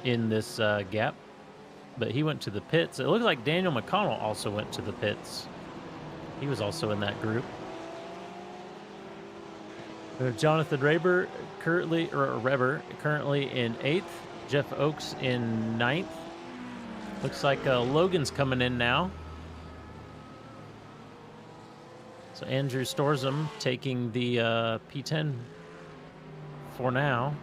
[SPEAKER 1] in this gap, but he went to the pits. It looks like Daniel McConnell also went to the pits. He was also in that group. Jonathan Reber currently in 8th. Jeff Oakes in 9th. Looks like Logan's coming in now. So Andrew Storzum taking the P10 for now.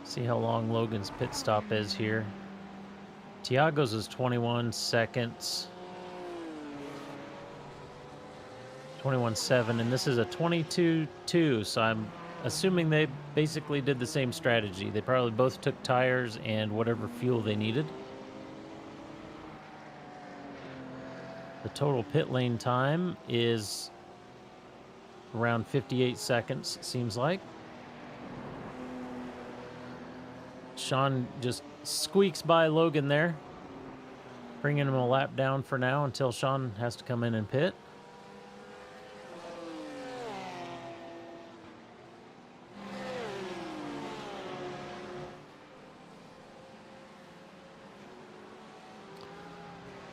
[SPEAKER 1] See how long Logan's pit stop is here. Tiago's is 21 seconds. 21.7, and this is a 22.2, so I'm assuming they basically did the same strategy. They probably both took tires and whatever fuel they needed. The total pit lane time is around 58 seconds, seems like. Sean just squeaks by Logan there, bringing him a lap down for now until Sean has to come in and pit.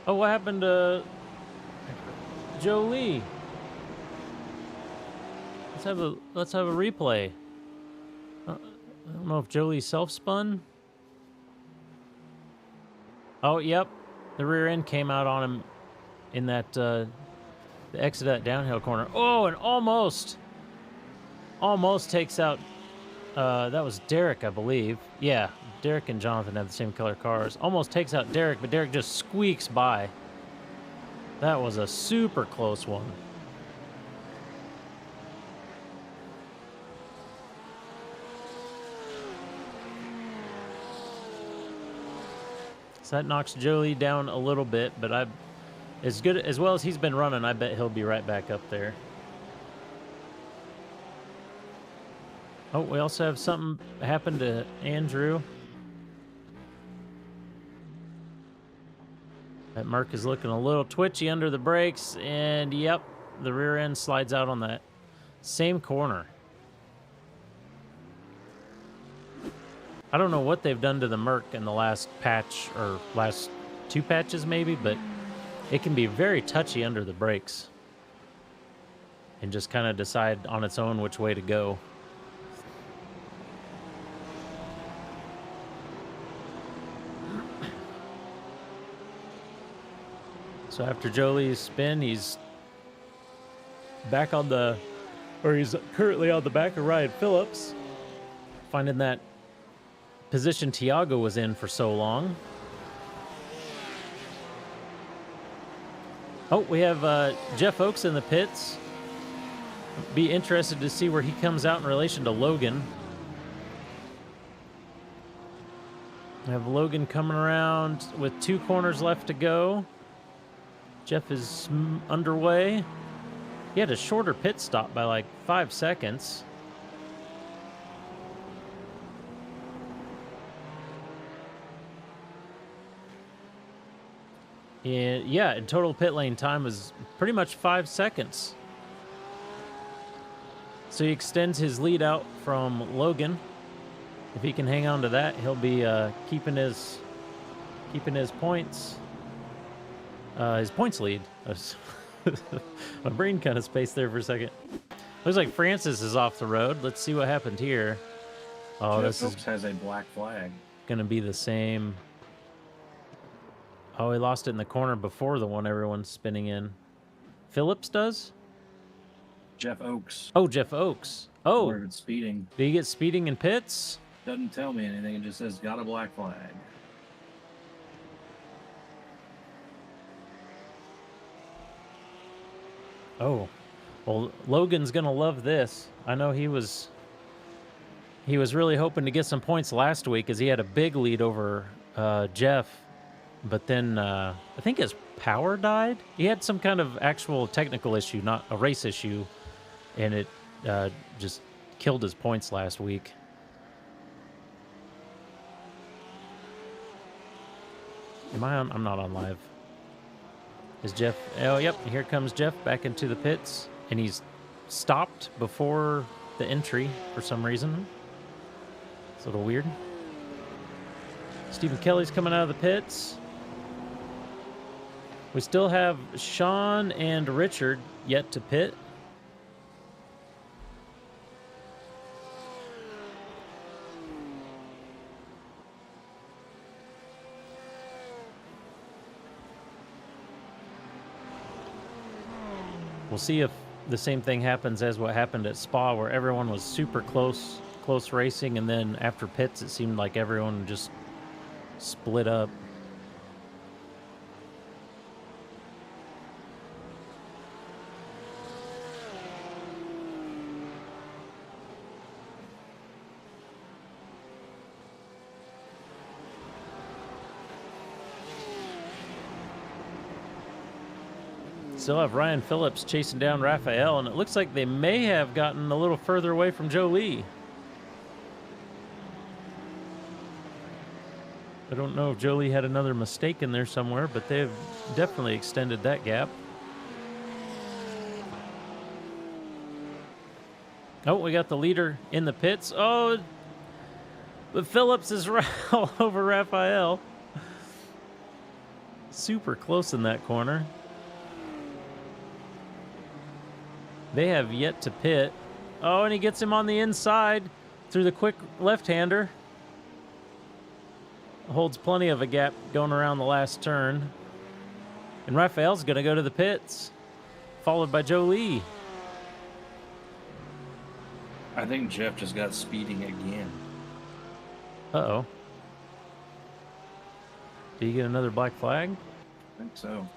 [SPEAKER 1] Oh, what happened to Joe Lee? Let's have a replay. I don't know if Joe Lee self-spun. Oh, yep. The rear end came out on him in that the exit of that downhill corner. Oh, and almost takes out. That was Derek, I believe. Yeah, Derek and Jonathan have the same color cars. Almost takes out Derek, but Derek just squeaks by. That was a super close one. So that knocks Joey down a little bit, but as well as he's been running, I bet he'll be right back up there. Oh, we also have something happen to Andrew. That Merc is looking a little twitchy under the brakes, and yep, the rear end slides out on that Same corner. I don't know what they've done to the Merc in the last patch, or last 2 patches maybe, but it can be very touchy under the brakes and just kind of decide on its own which way to go. So after Jolie's spin, he's back on the, or he's currently on the back of Ryan Phillips, finding that position Tiago was in for so long. Oh, we have Jeff Oakes in the pits. Be interested to see where he comes out in relation to Logan. We have Logan coming around with 2 corners left to go. Jeff is underway. He had a shorter pit stop by like 5 seconds. And yeah, in total pit lane time was pretty much 5 seconds. So he extends his lead out from Logan. If he can hang on to that, he'll be keeping his points. His points lead. My brain kind of spaced there for a second. Looks like Francis is off the road. Let's see what happened here. Oh,
[SPEAKER 4] Jeff
[SPEAKER 1] this
[SPEAKER 4] Oakes
[SPEAKER 1] is
[SPEAKER 4] has a black flag.
[SPEAKER 1] gonna be the same. Oh, he lost it in the corner before the one everyone's spinning in. Phillips does?
[SPEAKER 4] Jeff Oakes.
[SPEAKER 1] Oh, Jeff Oakes. Oh,
[SPEAKER 4] Or if it's speeding.
[SPEAKER 1] did he get speeding in pits?
[SPEAKER 4] Doesn't tell me anything. It just says got a black flag.
[SPEAKER 1] Oh, well, Logan's gonna love this. I know he was really hoping to get some points last week as he had a big lead over Jeff, but then I think his power died. He had some kind of actual technical issue, not a race issue, and it just killed his points last week. Am I on? I'm not on live. Is Jeff? Oh, yep. Here comes Jeff back into the pits, and he's stopped before the entry for some reason. It's a little weird. Stephen Kelly's coming out of the pits. We still have Sean and Richard yet to pit. We'll see if the same thing happens as what happened at Spa, where everyone was super close racing, and then after pits, it seemed like everyone just split up. Still have Ryan Phillips chasing down Raphael, and it looks like they may have gotten a little further away from Jolie. I don't know if Jolie had another mistake in there somewhere, but they've definitely extended that gap. Oh, we got the leader in the pits. Oh, but Phillips is all over Raphael. Super close in that corner. They have yet to pit. Oh, and he gets him on the inside through the quick left-hander. Holds plenty of a gap going around the last turn. And Raphael's going to go to the pits, followed by Jolie.
[SPEAKER 4] I think Jeff just got speeding again.
[SPEAKER 1] Uh-oh. Did he get another black flag?
[SPEAKER 4] I think so.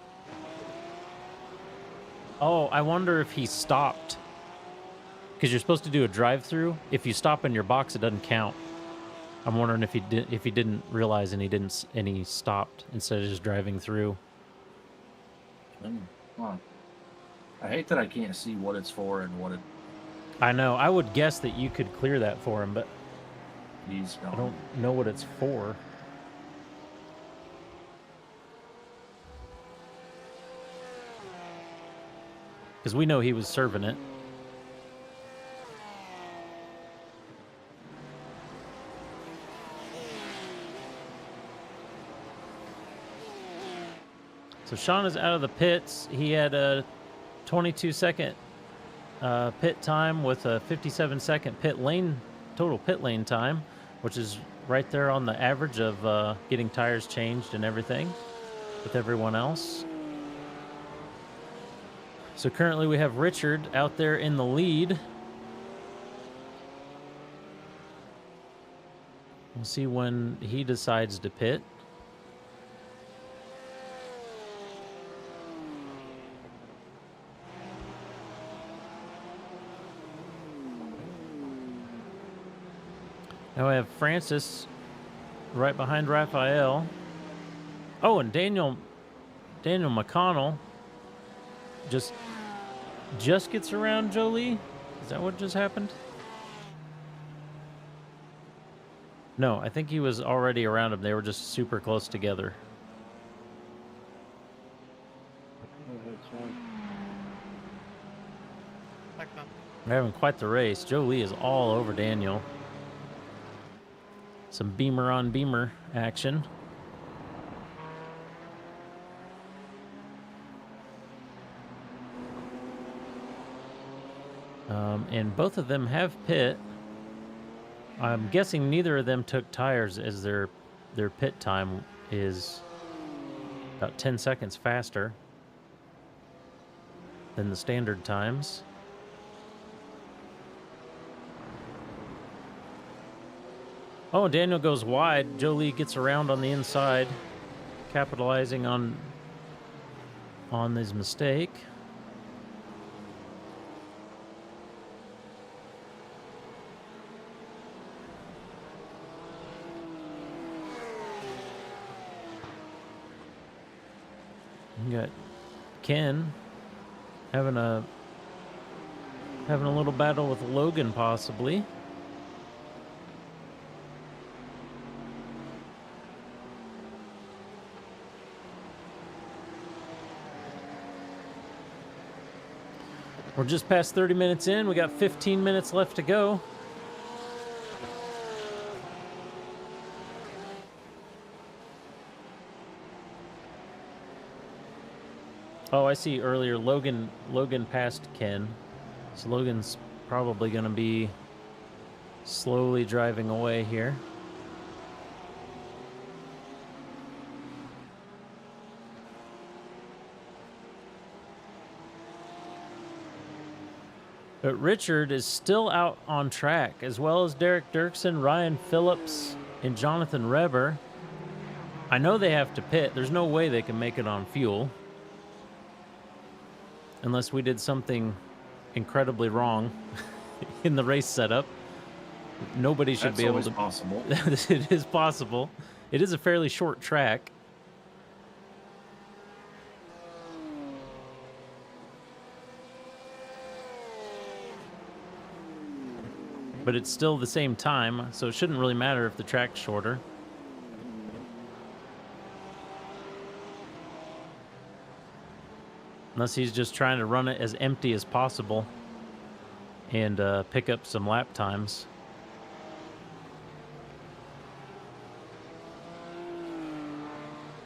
[SPEAKER 1] Oh, I wonder if he stopped. Because you're supposed to do a drive-through. If you stop in your box, it doesn't count. I'm wondering if he didn't realize and he stopped instead of just driving through.
[SPEAKER 4] Huh. I hate that I can't see what it's for and what it.
[SPEAKER 1] I know. I would guess that you could clear that for him, but
[SPEAKER 4] He's gone.
[SPEAKER 1] I don't know what it's for. Because we know he was serving it. So Sean is out of the pits. He had a 22-second pit time with a 57-second total pit lane time, which is right there on the average of getting tires changed and everything with everyone else. So currently we have Richard out there in the lead. We'll see when he decides to pit. Now we have Francis right behind Raphael. Oh, and Daniel McConnell just gets around Jolie. Is that what just happened? No, I think he was already around him. They were just super close together. They're having quite the race. Jolie is all over Daniel. Some beamer on beamer action. And both of them have pit. I'm guessing neither of them took tires, as their pit time is about 10 seconds faster than the standard times. Oh, Daniel goes wide. Jolie gets around on the inside, capitalizing on his mistake. You got Ken having a little battle with Logan, possibly. We're just past 30 minutes in. We got 15 minutes left to go. Oh, I see earlier Logan passed Ken. So Logan's probably going to be slowly driving away here. But Richard is still out on track, as well as Derek Dirksen, Ryan Phillips, and Jonathan Reber. I know they have to pit. There's no way they can make it on fuel. Unless we did something incredibly wrong in the race setup. Nobody should be able to...
[SPEAKER 4] That's always possible.
[SPEAKER 1] It is possible. It is a fairly short track. But it's still the same time, so it shouldn't really matter if the track's shorter. Unless he's just trying to run it as empty as possible and pick up some lap times.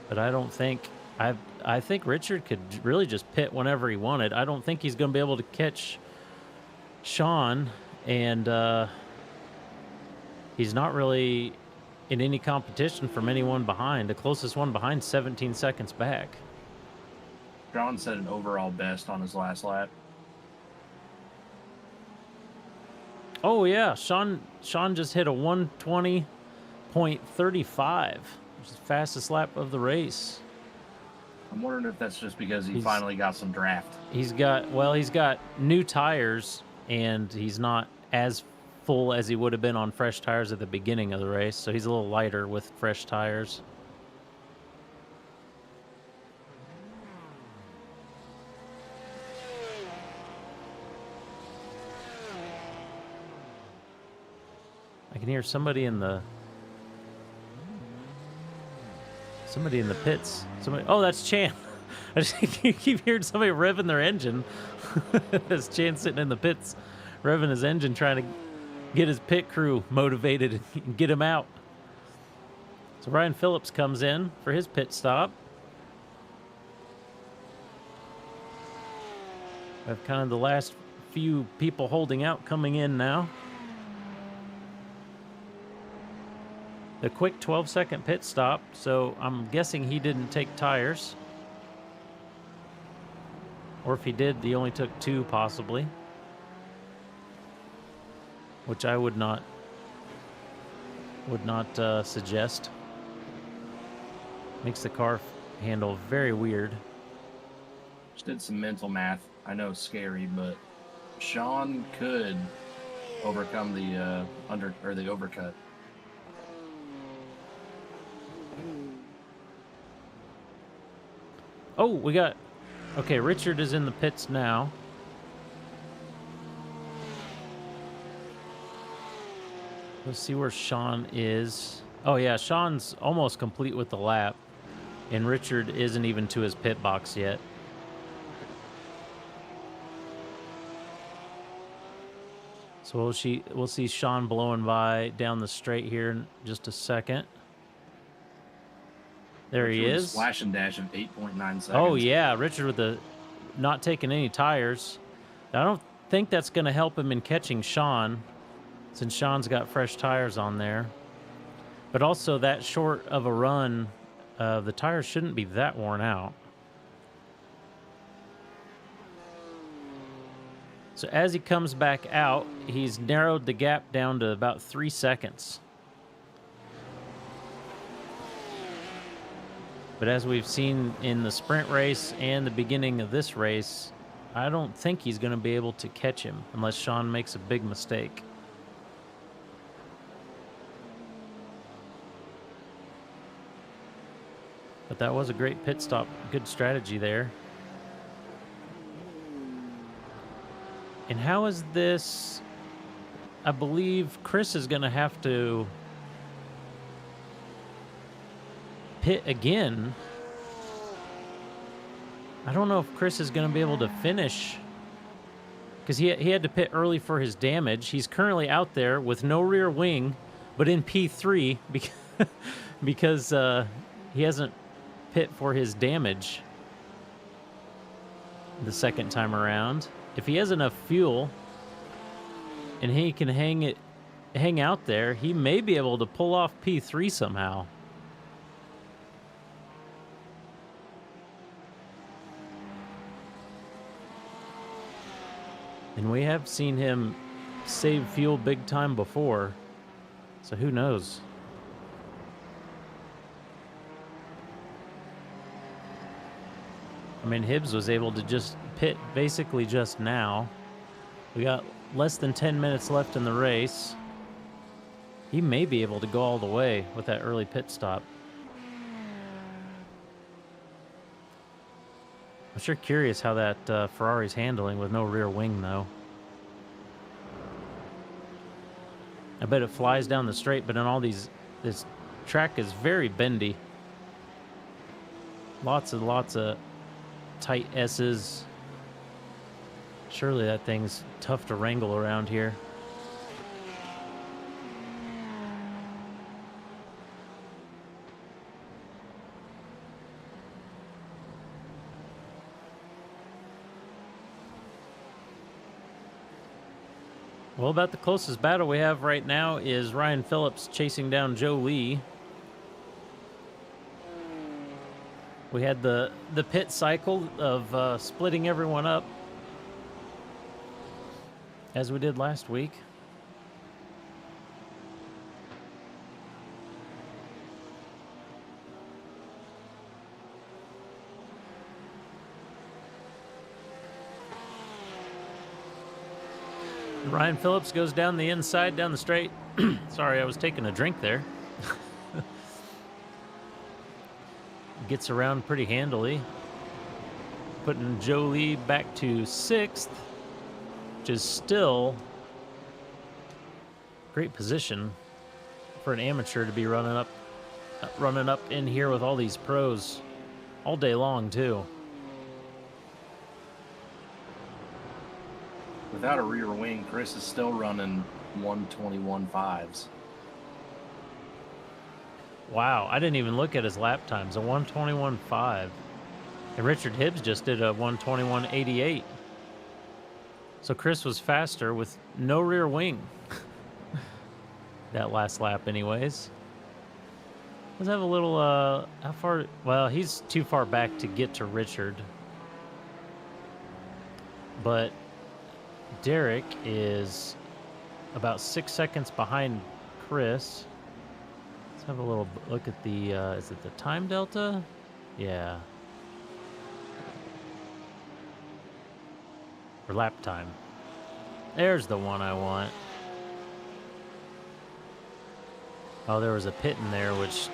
[SPEAKER 1] But I don't think... I think Richard could really just pit whenever he wanted. I don't think he's going to be able to catch Sean, and he's not really in any competition from anyone behind. The closest one behind 17 seconds back.
[SPEAKER 4] John set an overall best on his last lap.
[SPEAKER 1] Oh yeah, Sean just hit a 120.35, which is the fastest lap of the race.
[SPEAKER 4] I'm wondering if that's just because he finally got some draft.
[SPEAKER 1] He's got new tires, and he's not as full as he would have been on fresh tires at the beginning of the race, so he's a little lighter with fresh tires. I can hear somebody in the pits. Oh, that's Chan. I just keep hearing somebody revving their engine. That's Chan sitting in the pits, revving his engine, trying to get his pit crew motivated and get him out. So Ryan Phillips comes in for his pit stop. We have kind of the last few people holding out coming in now. The quick 12-second pit stop, so I'm guessing he didn't take tires. Or if he did, he only took 2 possibly. Which I would not suggest. Makes the car handle very weird.
[SPEAKER 4] Just did some mental math. I know it's scary, but Sean could overcome the the overcut.
[SPEAKER 1] Oh, we got... Okay, Richard is in the pits now. Let's see where Sean is. Oh, yeah, Sean's almost complete with the lap. And Richard isn't even to his pit box yet. So we'll see Sean blowing by down the straight here in just a second. There he is.
[SPEAKER 4] Splash and dash of 8.9 seconds.
[SPEAKER 1] Oh, yeah, Richard with the not taking any tires. I don't think that's going to help him in catching Sean, since Sean's got fresh tires on there. But also that short of a run, the tires shouldn't be that worn out. So as he comes back out, he's narrowed the gap down to about 3 seconds. But as we've seen in the sprint race and the beginning of this race, I don't think he's going to be able to catch him unless Sean makes a big mistake. But that was a great pit stop. Good strategy there. And how is this? I believe Chris is going to have to pit again. I don't know if Chris is going to be able to finish, because he had to pit early for his damage. He's currently out there with no rear wing, but in P3 because he hasn't pit for his damage the second time around. If he has enough fuel and he can hang out there, he may be able to pull off P3 somehow. And we have seen him save fuel big time before, so who knows? I mean, Hibbs was able to just pit basically just now. We got less than 10 minutes left in the race. He may be able to go all the way with that early pit stop. I'm sure curious how that Ferrari's handling with no rear wing, though. I bet it flies down the straight, but in all this track is very bendy. Lots of tight S's. Surely that thing's tough to wrangle around here. Well, about the closest battle we have right now is Ryan Phillips chasing down Joe Lee. We had the pit cycle of splitting everyone up, as we did last week. Ryan Phillips goes down the inside, down the straight. Sorry, I was taking a drink there. Gets around pretty handily, putting Joe Lee back to 6th, which is still great position for an amateur to be running up in here with all these pros all day long too.
[SPEAKER 4] Without a rear wing, Chris is still running 1:21.5s.
[SPEAKER 1] Wow, I didn't even look at his lap times. A 1:21.5. And Richard Hibbs just did a 1:21.88. So Chris was faster with no rear wing. That last lap anyways. Let's have a little, how far? Well, he's too far back to get to Richard. But Derek is about 6 seconds behind Chris. Let's have a little look at the, is it the time delta? Yeah. Or lap time. There's the one I want. Oh, there was a pit in there which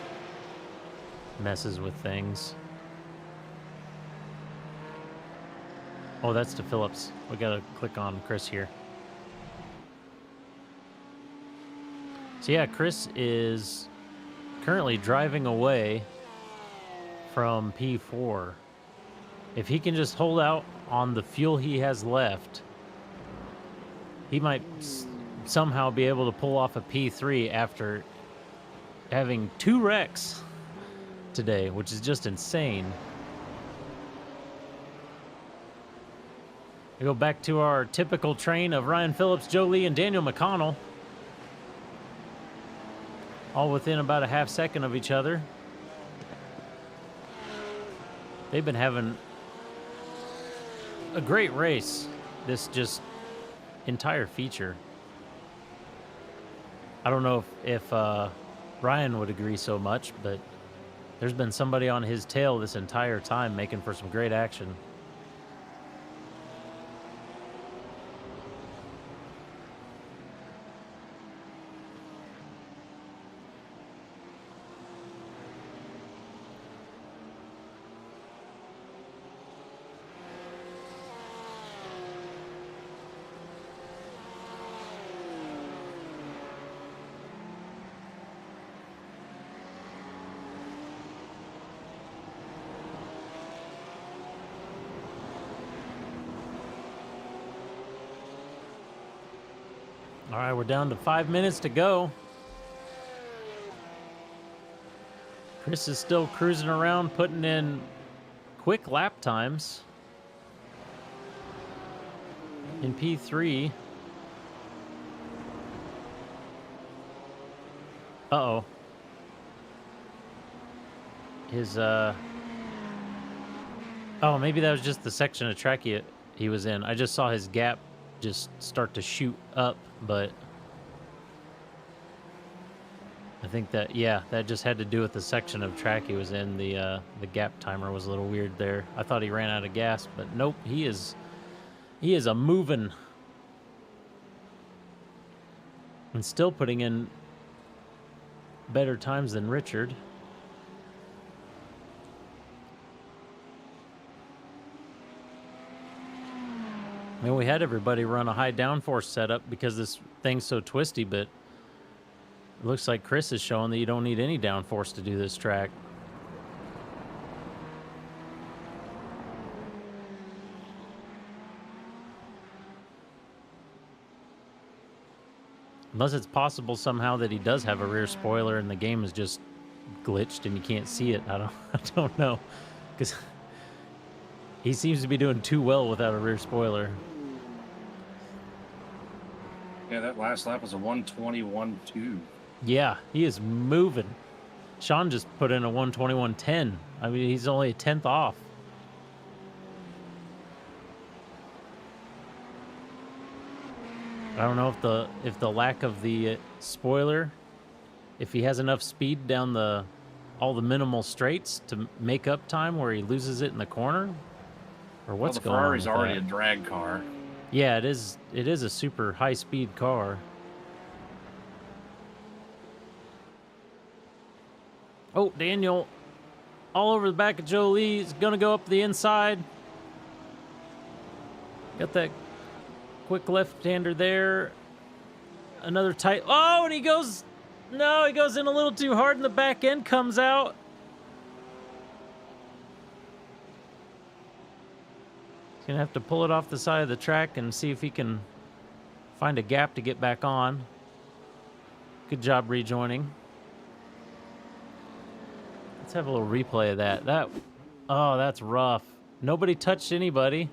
[SPEAKER 1] messes with things. Oh, that's to Phillips. We gotta click on Chris here. So yeah, Chris is currently driving away from P4. If he can just hold out on the fuel he has left, he might somehow be able to pull off a P3 after having 2 wrecks today, which is just insane. We go back to our typical train of Ryan Phillips, Joe Lee, and Daniel McConnell. All within about a half second of each other. They've been having a great race, this just entire feature. I don't know if Ryan would agree so much, but there's been somebody on his tail this entire time making for some great action. All right, we're down to 5 minutes to go. Chris is still cruising around, putting in quick lap times in P3. Uh-oh. His, oh, maybe that was just the section of track he was in. I just saw his gap just start to shoot up, but I think that, yeah, that just had to do with the section of track he was in. The gap timer was a little weird there. I thought he ran out of gas, but nope, he is a moving and still putting in better times than Richard. I mean, we had everybody run a high downforce setup because this thing's so twisty, but it looks like Chris is showing that you don't need any downforce to do this track. Unless it's possible somehow that he does have a rear spoiler and the game is just glitched and you can't see it. I don't know, because he seems to be doing too well without a rear spoiler.
[SPEAKER 4] Yeah, that last lap was a 121.2.
[SPEAKER 1] Yeah, he is moving. Sean just put in a 121.10. I mean, he's only a 10th off. I don't know if the lack of the spoiler, if he has enough speed down all the minimal straights to make up time where he loses it in the corner, or what's going on.
[SPEAKER 4] The Ferrari's
[SPEAKER 1] with
[SPEAKER 4] already
[SPEAKER 1] that.
[SPEAKER 4] a drag car.
[SPEAKER 1] Yeah, it is. It is a super high-speed car. Oh, Daniel, all over the back of Joe Lee. He's gonna go up the inside. Got that quick left-hander there. Another tight. Oh, and he goes. No, he goes in a little too hard, and the back end comes out. He's gonna have to pull it off the side of the track and see if he can find a gap to get back on. Good job rejoining. Let's have a little replay of that. Oh, that's rough. Nobody touched anybody,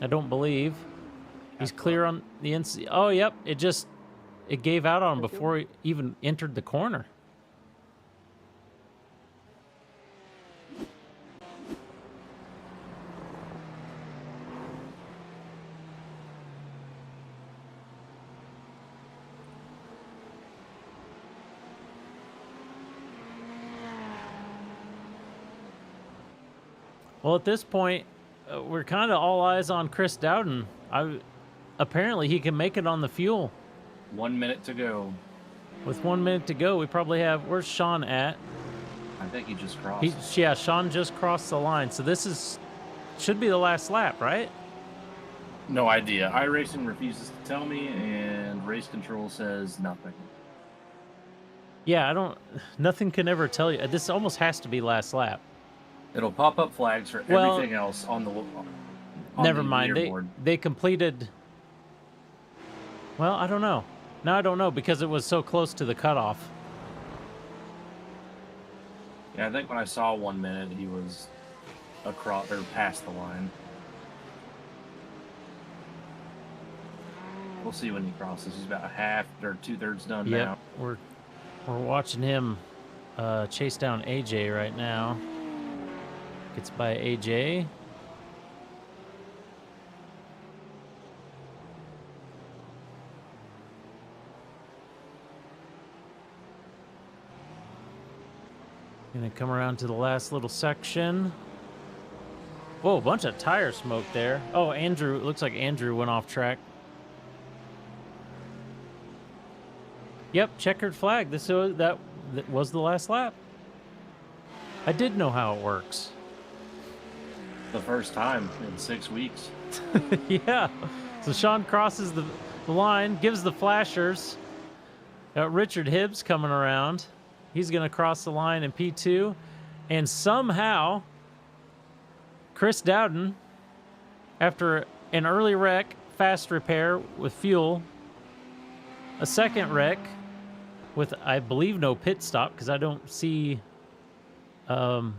[SPEAKER 1] I don't believe. He's
[SPEAKER 2] That's
[SPEAKER 1] clear
[SPEAKER 2] what-
[SPEAKER 1] on the inside. Oh, yep. It gave out on him
[SPEAKER 3] Thank you.
[SPEAKER 1] before he even entered the corner. Well, at this point, we're kind of all eyes on Chris Dowden. Apparently, he can make it on the fuel.
[SPEAKER 4] 1 minute to go.
[SPEAKER 1] With 1 minute to go, we probably have... Where's Sean at?
[SPEAKER 4] I think he just crossed.
[SPEAKER 1] Yeah, Sean just crossed the line. So this should be the last lap, right?
[SPEAKER 4] No idea. iRacing refuses to tell me, and race control says nothing.
[SPEAKER 1] Yeah, nothing can ever tell you. This almost has to be last lap.
[SPEAKER 4] It'll pop up flags for
[SPEAKER 1] Well,
[SPEAKER 4] everything else on the
[SPEAKER 1] Never
[SPEAKER 4] the
[SPEAKER 1] mind.
[SPEAKER 4] leaderboard.
[SPEAKER 1] They completed... Well, I don't know. Now I don't know because it was so close to the cutoff.
[SPEAKER 4] Yeah, I think when I saw 1 minute, he was across or past the line. We'll see when he crosses. He's about half or 2/3 done now.
[SPEAKER 1] Yep, we're watching him chase down AJ right now. Gets by AJ. Gonna come around to the last little section. Whoa, a bunch of tire smoke there. Oh, Andrew, it looks like Andrew went off track. Yep, checkered flag. That was the last lap. I did know how it works.
[SPEAKER 4] The first time in 6 weeks.
[SPEAKER 1] Yeah. So Sean crosses the line, gives the flashers. Got Richard Hibbs coming around. He's going to cross the line in P2. And somehow, Chris Dowden, after an early wreck, fast repair with fuel, a second wreck with, I believe, no pit stop because I don't see...
[SPEAKER 4] Nope,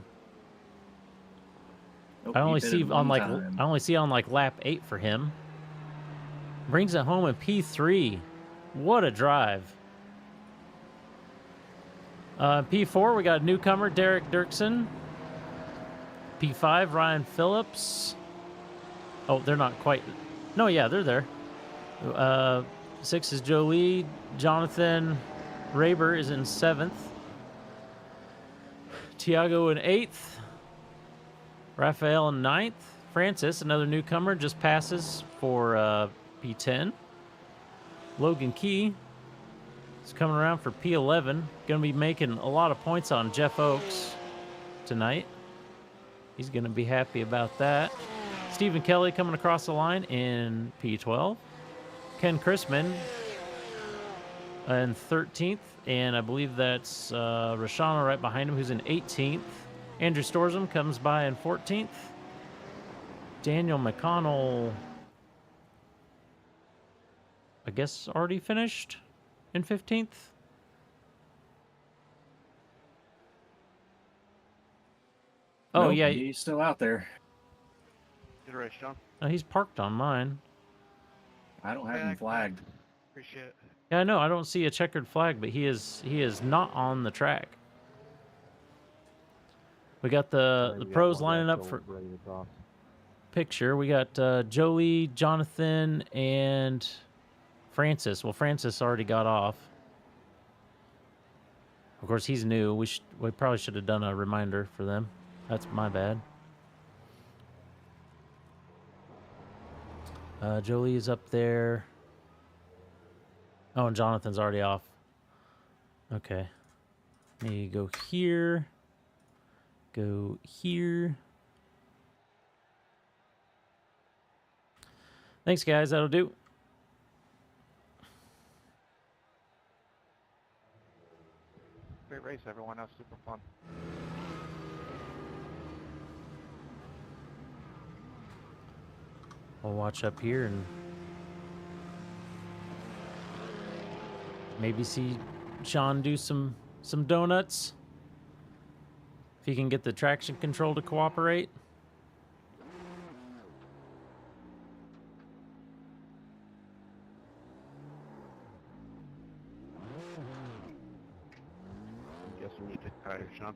[SPEAKER 1] I
[SPEAKER 4] he
[SPEAKER 1] only
[SPEAKER 4] pitted
[SPEAKER 1] see on
[SPEAKER 4] one
[SPEAKER 1] like
[SPEAKER 4] time.
[SPEAKER 1] I only see on like lap 8 for him. Brings it home in P3. What a drive. P4 we got a newcomer Derek Dirksen. P5 Ryan Phillips. Oh, they're not quite. No, yeah, they're there. 6 is Jolie. Jonathan Raber is in 7th. Tiago in 8th. Raphael in 9th. Francis, another newcomer, just passes for P10. Logan Key is coming around for P11. Going to be making a lot of points on Jeff Oakes tonight. He's going to be happy about that. Stephen Kelly coming across the line in P12. Ken Chrisman in 13th. And I believe that's Rashana right behind him, who's in 18th. Andrew Storzum comes by in 14th. Daniel McConnell, I guess, already finished in 15th. Oh,
[SPEAKER 4] Nope,
[SPEAKER 1] yeah.
[SPEAKER 4] he's still out there.
[SPEAKER 2] Good race, John.
[SPEAKER 1] He's parked on mine.
[SPEAKER 4] I don't have
[SPEAKER 2] Yeah,
[SPEAKER 4] him flagged.
[SPEAKER 2] Appreciate it.
[SPEAKER 1] Yeah, I know. I don't see a checkered flag, but he is not on the track. We got the pros lining up for picture. We got Jolie, Jonathan, and Francis. Well, Francis already got off. Of course, he's new. We probably should have done a reminder for them. That's my bad. Jolie is up there. Oh, and Jonathan's already off. Okay. Let me go here. Go here. Thanks, guys. That'll do.
[SPEAKER 5] Great race, everyone. That was super fun.
[SPEAKER 1] I'll watch up here and maybe see Sean do some donuts. If he can get the traction control to cooperate.
[SPEAKER 2] some music tires, Sean.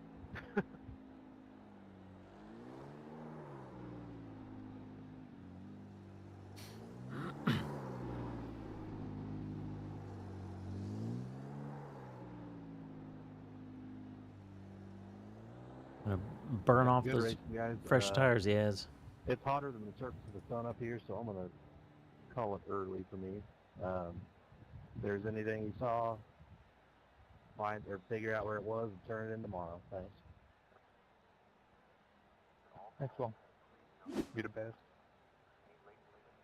[SPEAKER 1] Gonna burn off
[SPEAKER 6] Good
[SPEAKER 1] those
[SPEAKER 6] racing, guys.
[SPEAKER 1] fresh tires he has.
[SPEAKER 6] It's hotter than the surface of the sun up here, so I'm gonna call it early for me. If there's anything you saw, find or figure out where it was and turn it in tomorrow. Thanks.
[SPEAKER 3] Thanks, Will. Be the best.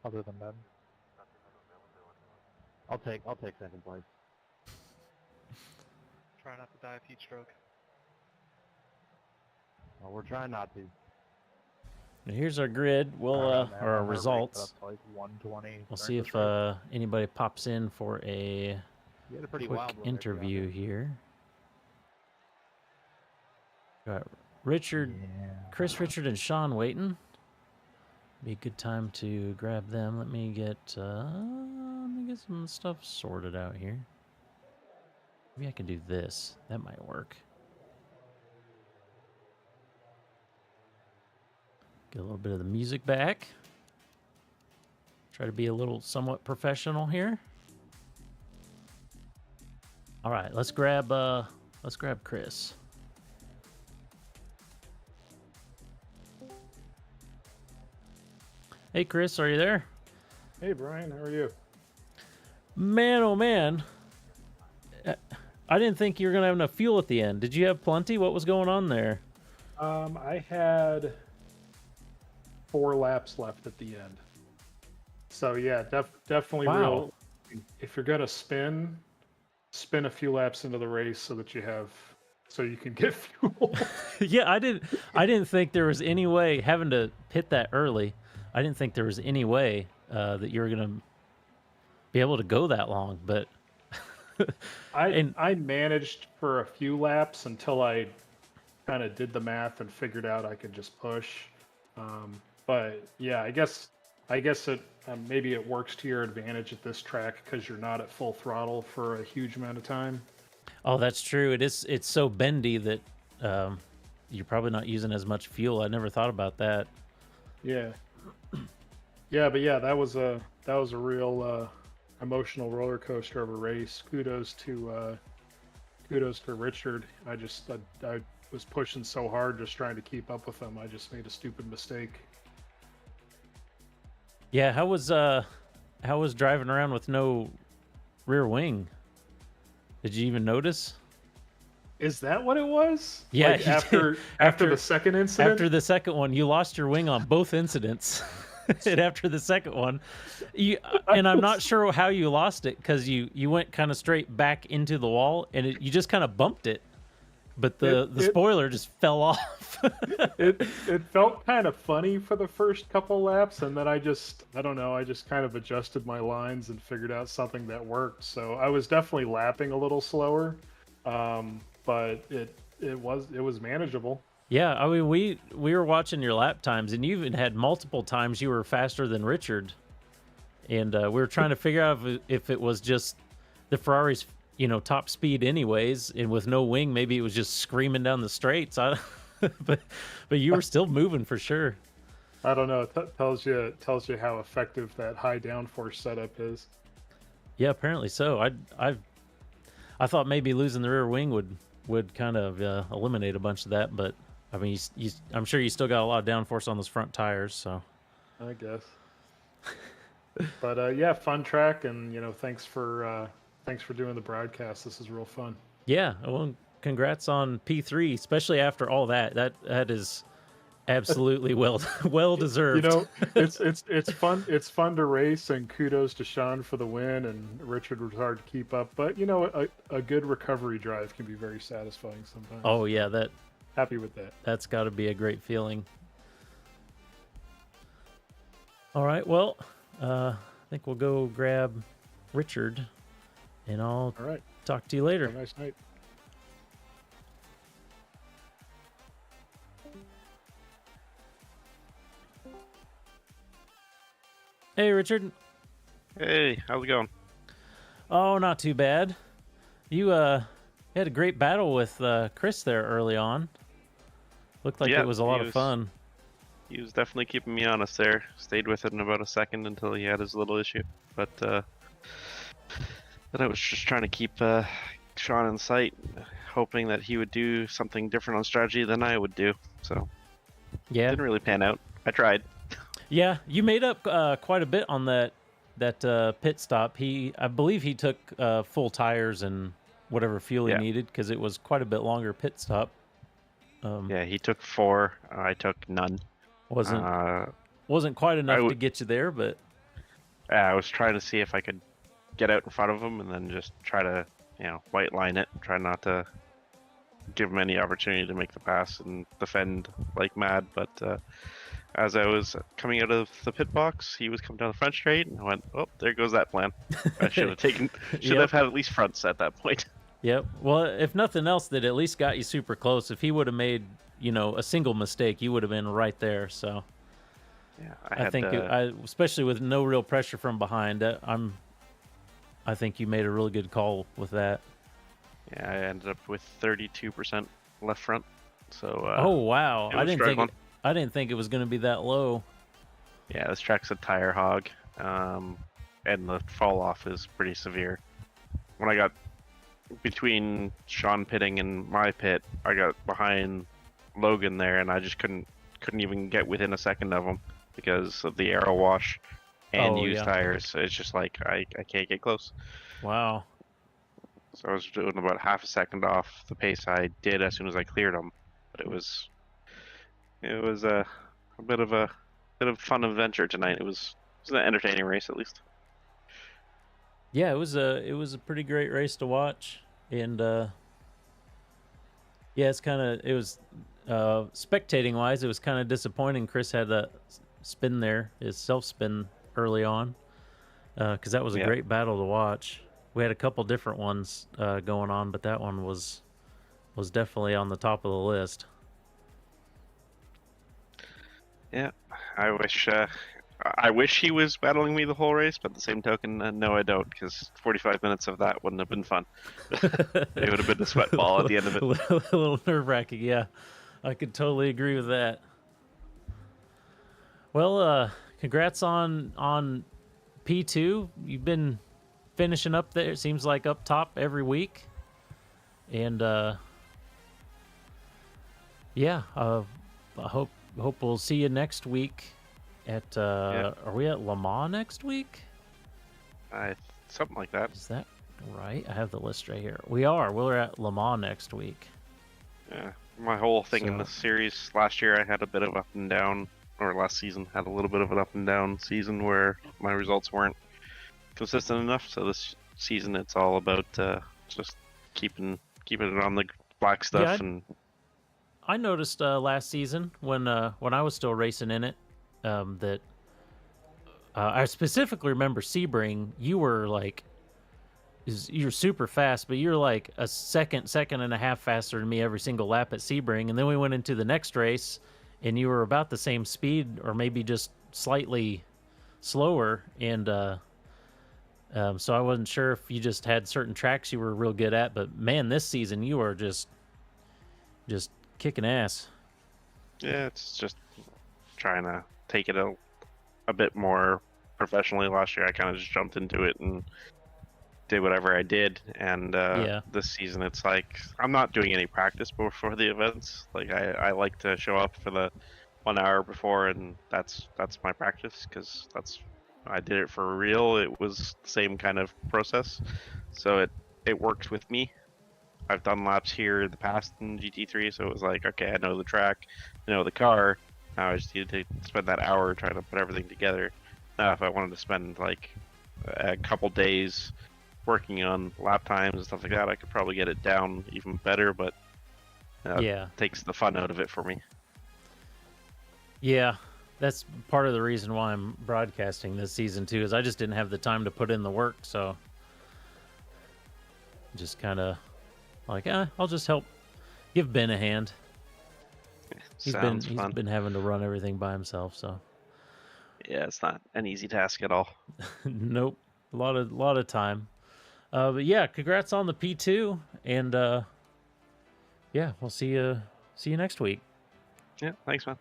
[SPEAKER 3] Other than that,
[SPEAKER 6] I'll take second place.
[SPEAKER 2] Try not to die of heat stroke.
[SPEAKER 6] Well, we're trying not to.
[SPEAKER 1] Here's our grid. We'll or our results.
[SPEAKER 3] Like 120.
[SPEAKER 1] We'll see if anybody pops in for a
[SPEAKER 6] You had a pretty
[SPEAKER 1] quick
[SPEAKER 6] wild one there,
[SPEAKER 1] interview
[SPEAKER 6] Deontay.
[SPEAKER 1] here. Got Richard, Chris, Richard, and Sean waiting. Be a good time to grab them. Let me get some stuff sorted out here. Maybe I can do this. That might work. Get a little bit of the music back. Try to be a little somewhat professional here. All right, let's grab Chris. Hey Chris, are you there?
[SPEAKER 3] Hey Brian, how are you?
[SPEAKER 1] Man, oh man. I didn't think you were gonna have enough fuel at the end. Did you have plenty? What was going on there?
[SPEAKER 3] I had 4 laps left at the end. So yeah, definitely
[SPEAKER 1] Wow.
[SPEAKER 3] real. If you're gonna spin a few laps into the race so that you can get fuel.
[SPEAKER 1] Yeah, I didn't think there was any way having to hit that early. I didn't think there was any way that you were gonna be able to go that long. But
[SPEAKER 3] I managed for a few laps until I kind of did the math and figured out I could just push. But yeah, I guess it maybe it works to your advantage at this track because you're not at full throttle for a huge amount of time.
[SPEAKER 1] oh, that's true. It's so bendy that you're probably not using as much fuel. I never thought about that.
[SPEAKER 3] Yeah, yeah, but yeah, that was a real emotional roller coaster of a race. Kudos to Richard. I was pushing so hard just trying to keep up with him. I just made a stupid mistake.
[SPEAKER 1] Yeah, how was driving around with no rear wing? Did you even notice?
[SPEAKER 3] Is that what it was?
[SPEAKER 1] Yeah,
[SPEAKER 3] Like
[SPEAKER 1] you did.
[SPEAKER 3] after the second incident.
[SPEAKER 1] After the second one, you lost your wing on both incidents. And after the second one, and I'm not sure how you lost it because you went kind of straight back into the wall and you just kind of bumped it, but the spoiler just fell off.
[SPEAKER 3] it felt kind of funny for the first couple laps, and then I don't know, I just kind of adjusted my lines and figured out something that worked. So I was definitely lapping a little slower, but it was manageable.
[SPEAKER 1] Yeah, I mean we were watching your lap times, and you even had multiple times you were faster than Richard, and we were trying to figure out if it was just the Ferrari's top speed anyways, and with no wing, maybe it was just screaming down the straights. But you were still moving for sure.
[SPEAKER 3] I don't know. It tells you how effective that high downforce setup is.
[SPEAKER 1] Yeah, apparently so. I thought maybe losing the rear wing would kind of eliminate a bunch of that, but I mean, I'm sure you still got a lot of downforce on those front tires. So
[SPEAKER 3] I guess. But yeah, fun track, and thanks for doing the broadcast. This is real fun.
[SPEAKER 1] yeah, well, congrats on P3, especially after all that. That is absolutely well deserved.
[SPEAKER 3] It's fun. It's fun to race, and kudos to Sean for the win. And Richard was hard to keep up, but a good recovery drive can be very satisfying sometimes.
[SPEAKER 1] Oh yeah,
[SPEAKER 3] Happy with that.
[SPEAKER 1] that's got to be a great feeling. All right, well, I think we'll go grab Richard, and I'll
[SPEAKER 3] All right.
[SPEAKER 1] talk to you later.
[SPEAKER 3] Have a nice night.
[SPEAKER 1] Hey, Richard.
[SPEAKER 7] Hey, how's it going?
[SPEAKER 1] Oh, not too bad. You He had a great battle with Chris there early on. Looked like it was a lot of fun.
[SPEAKER 7] He was definitely keeping me honest there. Stayed with it in about a second until he had his little issue. But then I was just trying to keep Sean in sight, hoping that he would do something different on strategy than I would do. So
[SPEAKER 1] yeah,
[SPEAKER 7] didn't really pan out. I tried.
[SPEAKER 1] Yeah, you made up quite a bit on that pit stop. I believe he took full tires and whatever fuel he needed because it was quite a bit longer pit stop.
[SPEAKER 7] Yeah, he took 4. I took none.
[SPEAKER 1] Wasn't quite enough to get you there, but
[SPEAKER 7] I was trying to see if I could get out in front of him and then just try to, white line it. Try not to give him any opportunity to make the pass and defend like mad. But as I was coming out of the pit box, he was coming down the front straight, and I went, "Oh, there goes that plan." I should have had at least fronts at that point.
[SPEAKER 1] Yep. Well, if nothing else, that at least got you super close. If he would have made, a single mistake, you would have been right there. So,
[SPEAKER 7] yeah,
[SPEAKER 1] I think, especially with no real pressure from behind, I think you made a really good call with that.
[SPEAKER 7] Yeah, I ended up with 32% left front. So.
[SPEAKER 1] Oh wow! I didn't think it was going to be that low.
[SPEAKER 7] Yeah, this track's a tire hog, and the fall off is pretty severe. When I got between Sean pitting and my pit, I got behind Logan there, and I just couldn't even get within a second of him because of the aero wash and used tires. So it's just like I can't get close.
[SPEAKER 1] Wow.
[SPEAKER 7] So I was doing about half a second off the pace I did as soon as I cleared him, but it was a bit of a fun adventure tonight. It was an entertaining race at least.
[SPEAKER 1] Yeah, it was a pretty great race to watch, and spectating wise, it was kind of disappointing. Chris had that spin there, his self spin early on, because that was a great battle to watch. We had a couple different ones going on, but that one was definitely on the top of the list.
[SPEAKER 7] Yeah, I wish he was battling me the whole race, but at the same token, no, I don't, because 45 minutes of that wouldn't have been fun. It would have been a sweat ball at the end of it.
[SPEAKER 1] A little nerve-wracking, yeah. I could totally agree with that. Well, congrats on P2. You've been finishing up there, it seems like up top every week. And, I hope we'll see you next week at are we at Le Mans next week?
[SPEAKER 7] Something like that.
[SPEAKER 1] Is that right? I have the list right here. We're at Le Mans next week.
[SPEAKER 7] Yeah. My whole thing in the series last year, I had a bit of up and down, or last season had a little bit of an up and down season where my results weren't consistent enough. So this season it's all about just keeping it on the black stuff.
[SPEAKER 1] I noticed last season when I was still racing in it, that I specifically remember Sebring. You were like, you're super fast, but you're like a second and a half faster than me every single lap at Sebring. And then we went into the next race, and you were about the same speed, or maybe just slightly slower. And so I wasn't sure if you just had certain tracks you were real good at. But man, this season you are just kicking ass.
[SPEAKER 7] Yeah, it's just trying to take it a bit more professionally. Last year I kind of just jumped into it and did whatever I did, and this season it's like I'm not doing any practice before the events. Like I like to show up for the 1 hour before, and that's my practice, because I did it for real. It was the same kind of process, so it works with me. I've done laps here in the past in GT3, so it was like, okay, I know the track, I know the car. Now I just need to spend that hour trying to put everything together. Now, if I wanted to spend like a couple days working on lap times and stuff like that, I could probably get it down even better, but it takes the fun out of it for me.
[SPEAKER 1] Yeah, that's part of the reason why I'm broadcasting this season too, is I just didn't have the time to put in the work, so just kind of like, I'll just help give Ben a hand. He's been having to run everything by himself, so
[SPEAKER 7] yeah, it's not an easy task at all.
[SPEAKER 1] Nope, a lot of time. But yeah, congrats on the P2, and yeah, we'll see you next week.
[SPEAKER 7] Yeah, thanks, man.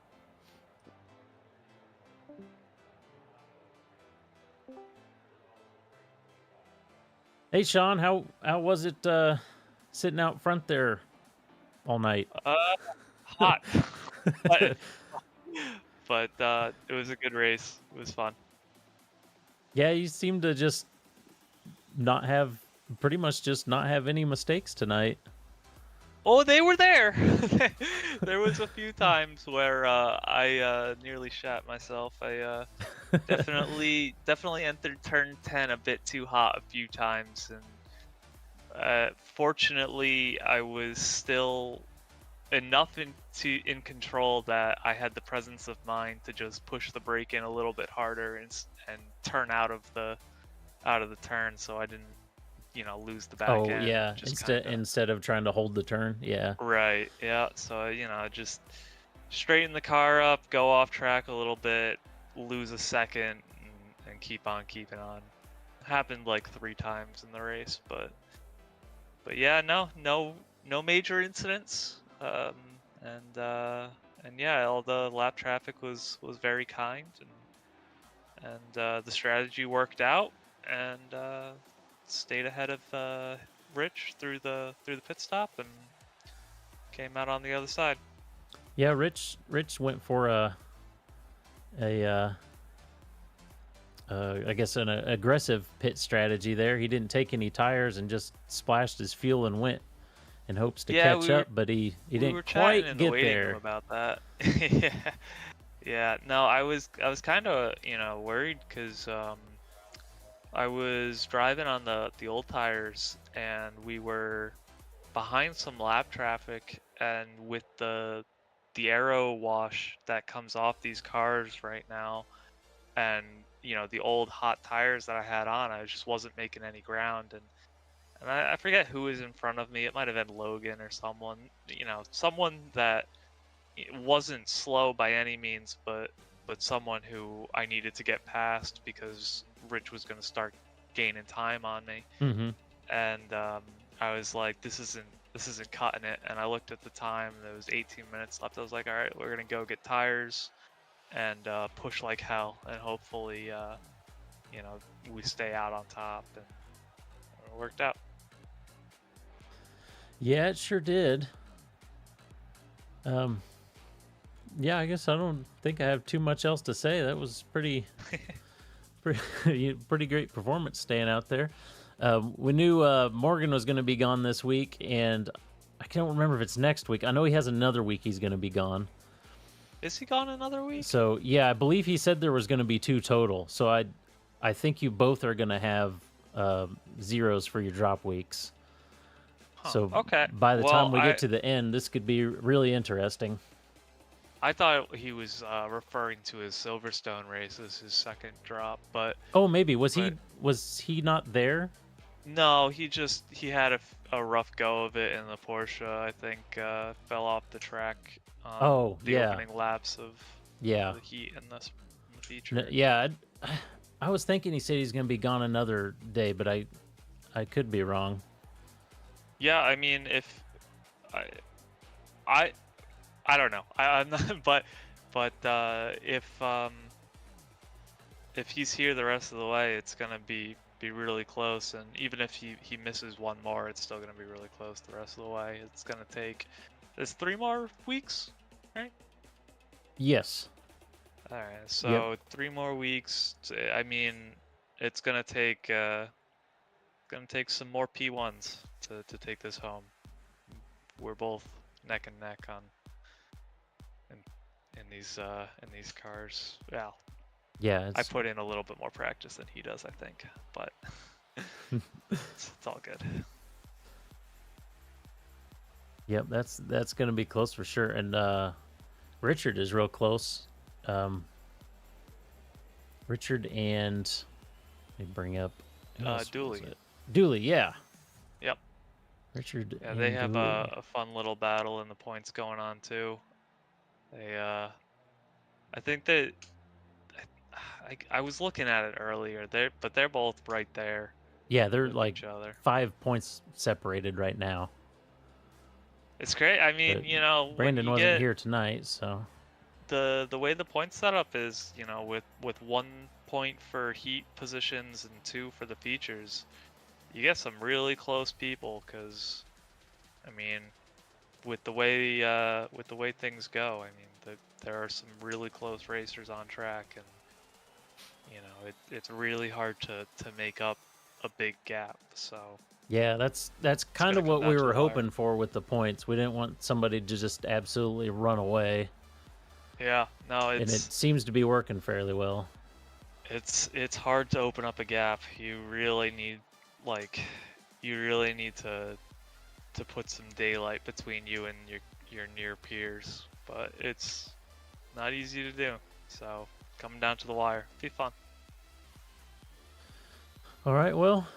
[SPEAKER 1] Hey, Sean, how was it sitting out front there all night?
[SPEAKER 8] Hot, but it was a good race. It was fun.
[SPEAKER 1] Yeah, you seem to just pretty much just not have any mistakes tonight.
[SPEAKER 8] Oh, they were there. There was a few times where I nearly shat myself. I definitely entered turn 10 a bit too hot a few times, and fortunately I was still enough in control that I had the presence of mind to just push the brake in a little bit harder and turn out of the turn, so I didn't, lose the back end.
[SPEAKER 1] Oh yeah, instead of trying to hold the turn, yeah.
[SPEAKER 8] Right. Yeah. So just straighten the car up, go off track a little bit, lose a second, and keep on keeping on. Happened like 3 times in the race, but yeah, no major incidents. And yeah, all the lap traffic was very kind, and the strategy worked out, and stayed ahead of Rich through the pit stop and came out on the other side.
[SPEAKER 1] Yeah, Rich went for I guess an aggressive pit strategy there. He didn't take any tires and just splashed his fuel and went in hopes to catch up, but he didn't quite get there.
[SPEAKER 8] About that. Yeah. No, I was kind of worried because I was driving on the old tires and we were behind some lap traffic, and with the aero wash that comes off these cars right now, and the old hot tires that I had on, I just wasn't making any ground, and I forget who was in front of me. It might have been Logan or someone, someone that wasn't slow by any means, but someone who I needed to get past because Rich was going to start gaining time on me.
[SPEAKER 1] Mm-hmm.
[SPEAKER 8] And I was like, this isn't cutting it. And I looked at the time, and there was 18 minutes left. I was like, all right, we're going to go get tires and push like hell, and hopefully we stay out on top, and it worked out.
[SPEAKER 1] Yeah, it sure did. Yeah, I guess I don't think I have too much else to say. That was pretty great performance staying out there. We knew Morgan was going to be gone this week, and I can't remember if it's next week. I know he has another week he's going to be gone.
[SPEAKER 8] Is he gone another week?
[SPEAKER 1] So yeah, I believe he said there was going to be 2 total. So I think you both are going to have zeros for your drop weeks.
[SPEAKER 8] Huh.
[SPEAKER 1] So
[SPEAKER 8] okay.
[SPEAKER 1] By the time we get to the end, this could be really interesting.
[SPEAKER 8] I thought he was referring to his Silverstone race as his second drop, but
[SPEAKER 1] oh, maybe was he not there?
[SPEAKER 8] No, he had a rough go of it in the Porsche. I think fell off the track. The opening laps of the heat and the feature.
[SPEAKER 1] Yeah, I was thinking he said he's going to be gone another day, but I could be wrong.
[SPEAKER 8] Yeah, I mean, if I don't know. I'm not, but if he's here the rest of the way, it's gonna be really close. And even if he misses one more, it's still gonna be really close the rest of the way. It's gonna take 3 more weeks, right?
[SPEAKER 1] Yes.
[SPEAKER 8] All right. So 3 more weeks. I mean, it's gonna take some more P1s to take this home. We're both neck and neck in these cars. Well,
[SPEAKER 1] yeah,
[SPEAKER 8] I put in a little bit more practice than he does, I think, but it's all good.
[SPEAKER 1] Yep, that's gonna be close for sure. And Richard is real close. Richard and let me bring up
[SPEAKER 8] Dooley.
[SPEAKER 1] Dooley, yeah.
[SPEAKER 8] Yep.
[SPEAKER 1] Richard.
[SPEAKER 8] Yeah,
[SPEAKER 1] and
[SPEAKER 8] they have
[SPEAKER 1] Dooley.
[SPEAKER 8] a fun little battle in the points going on too. They I think that I was looking at it earlier. They're both right there.
[SPEAKER 1] Yeah, they're
[SPEAKER 8] with
[SPEAKER 1] like
[SPEAKER 8] each other.
[SPEAKER 1] 5 points separated right now.
[SPEAKER 8] It's great. I mean,
[SPEAKER 1] But
[SPEAKER 8] you know, when
[SPEAKER 1] Brandon
[SPEAKER 8] you
[SPEAKER 1] wasn't
[SPEAKER 8] get
[SPEAKER 1] here tonight, so
[SPEAKER 8] the way the point setup is, you know, with 1 point for heat positions and 2 for the features, you get some really close people. Because, I mean, with the way things go, I mean, there are some really close racers on track, and you know, it's really hard to make up a big gap. So
[SPEAKER 1] yeah, that's
[SPEAKER 8] it's
[SPEAKER 1] kind
[SPEAKER 8] gonna
[SPEAKER 1] of
[SPEAKER 8] come
[SPEAKER 1] what
[SPEAKER 8] down
[SPEAKER 1] we
[SPEAKER 8] to
[SPEAKER 1] were
[SPEAKER 8] the wire.
[SPEAKER 1] hoping for with the points. We didn't want somebody to just absolutely run away,
[SPEAKER 8] Yeah, no,
[SPEAKER 1] and it
[SPEAKER 8] it's
[SPEAKER 1] seems to be working fairly well.
[SPEAKER 8] it's hard to open up a gap. You really need to put some daylight between you and your near peers, but it's not easy to do. So coming down to the wire, be fun.
[SPEAKER 1] All right, well,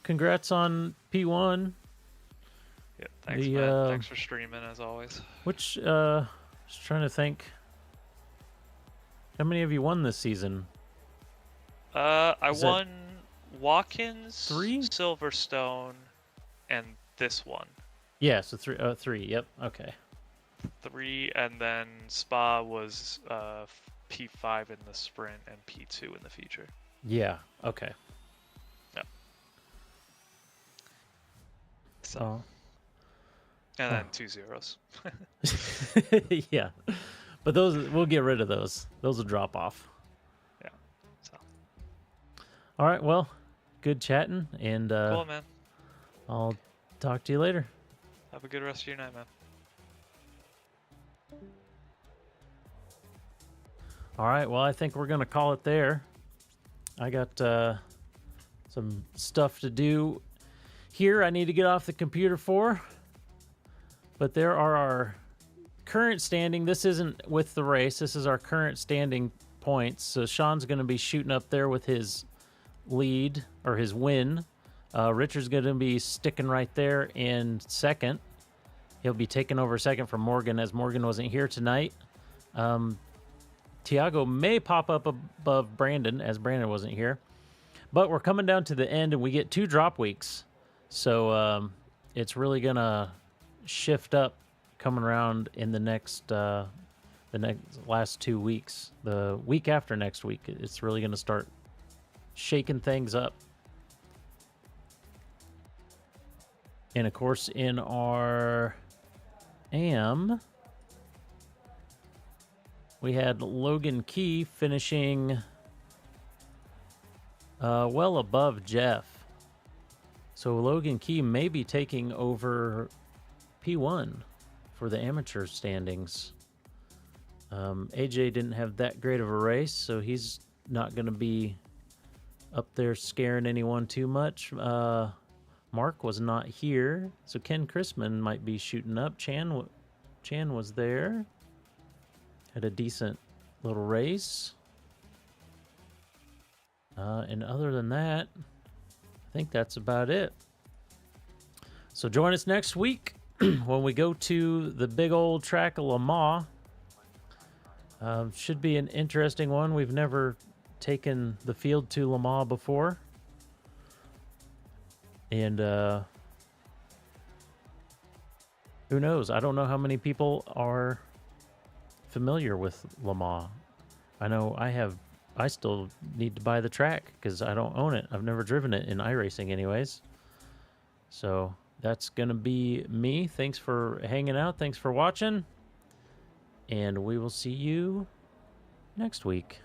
[SPEAKER 1] congrats on P1.
[SPEAKER 8] Yeah, thanks,
[SPEAKER 1] The,
[SPEAKER 8] man. Thanks for streaming as always.
[SPEAKER 1] Which just trying to think, how many have you won this season?
[SPEAKER 8] I
[SPEAKER 1] Is that
[SPEAKER 8] won Watkins,
[SPEAKER 1] 3?
[SPEAKER 8] Silverstone, and this one.
[SPEAKER 1] Yeah, so 3. Yep. Okay.
[SPEAKER 8] 3, and then Spa was P5 in the sprint and P2 in the feature.
[SPEAKER 1] Yeah. Okay.
[SPEAKER 8] Yeah. So.
[SPEAKER 1] Oh.
[SPEAKER 8] And then 2 zeros.
[SPEAKER 1] Yeah, but those we'll get rid of those. Those will drop off.
[SPEAKER 8] Yeah. So.
[SPEAKER 1] All right. Well, good chatting, and
[SPEAKER 8] Cool, man.
[SPEAKER 1] I'll talk to you later.
[SPEAKER 8] Have a good rest of your night, man.
[SPEAKER 1] All right. Well, I think we're gonna call it there. I got some stuff to do here. I need to get off the computer for. But there are our current standing. This isn't with the race. This is our current standing points. So Sean's going to be shooting up there with his lead or his win. Richard's going to be sticking right there in second. He'll be taking over second from Morgan, as Morgan wasn't here tonight. Tiago may pop up above Brandon, as Brandon wasn't here. But we're coming down to the end, and we get 2 drop weeks. So it's really going to shift up coming around in the next last 2 weeks. The week after next week, it's really going to start shaking things up. And of course, in our AM, we had Logan Key finishing well above Jeff. So Logan Key may be taking over P1 for the amateur standings. AJ didn't have that great of a race, so he's not going to be up there scaring anyone too much. Mark was not here, so Ken Chrisman might be shooting up. Chan was there. Had a decent little race. And other than that, I think that's about it. So join us next week when we go to the big old track of Le Mans. Should be an interesting one. We've never taken the field to Le Mans before. And who knows? I don't know how many people are familiar with Le Mans. I know I still need to buy the track because I don't own it. I've never driven it in iRacing anyways. So that's going to be me. Thanks for hanging out. Thanks for watching. And we will see you next week.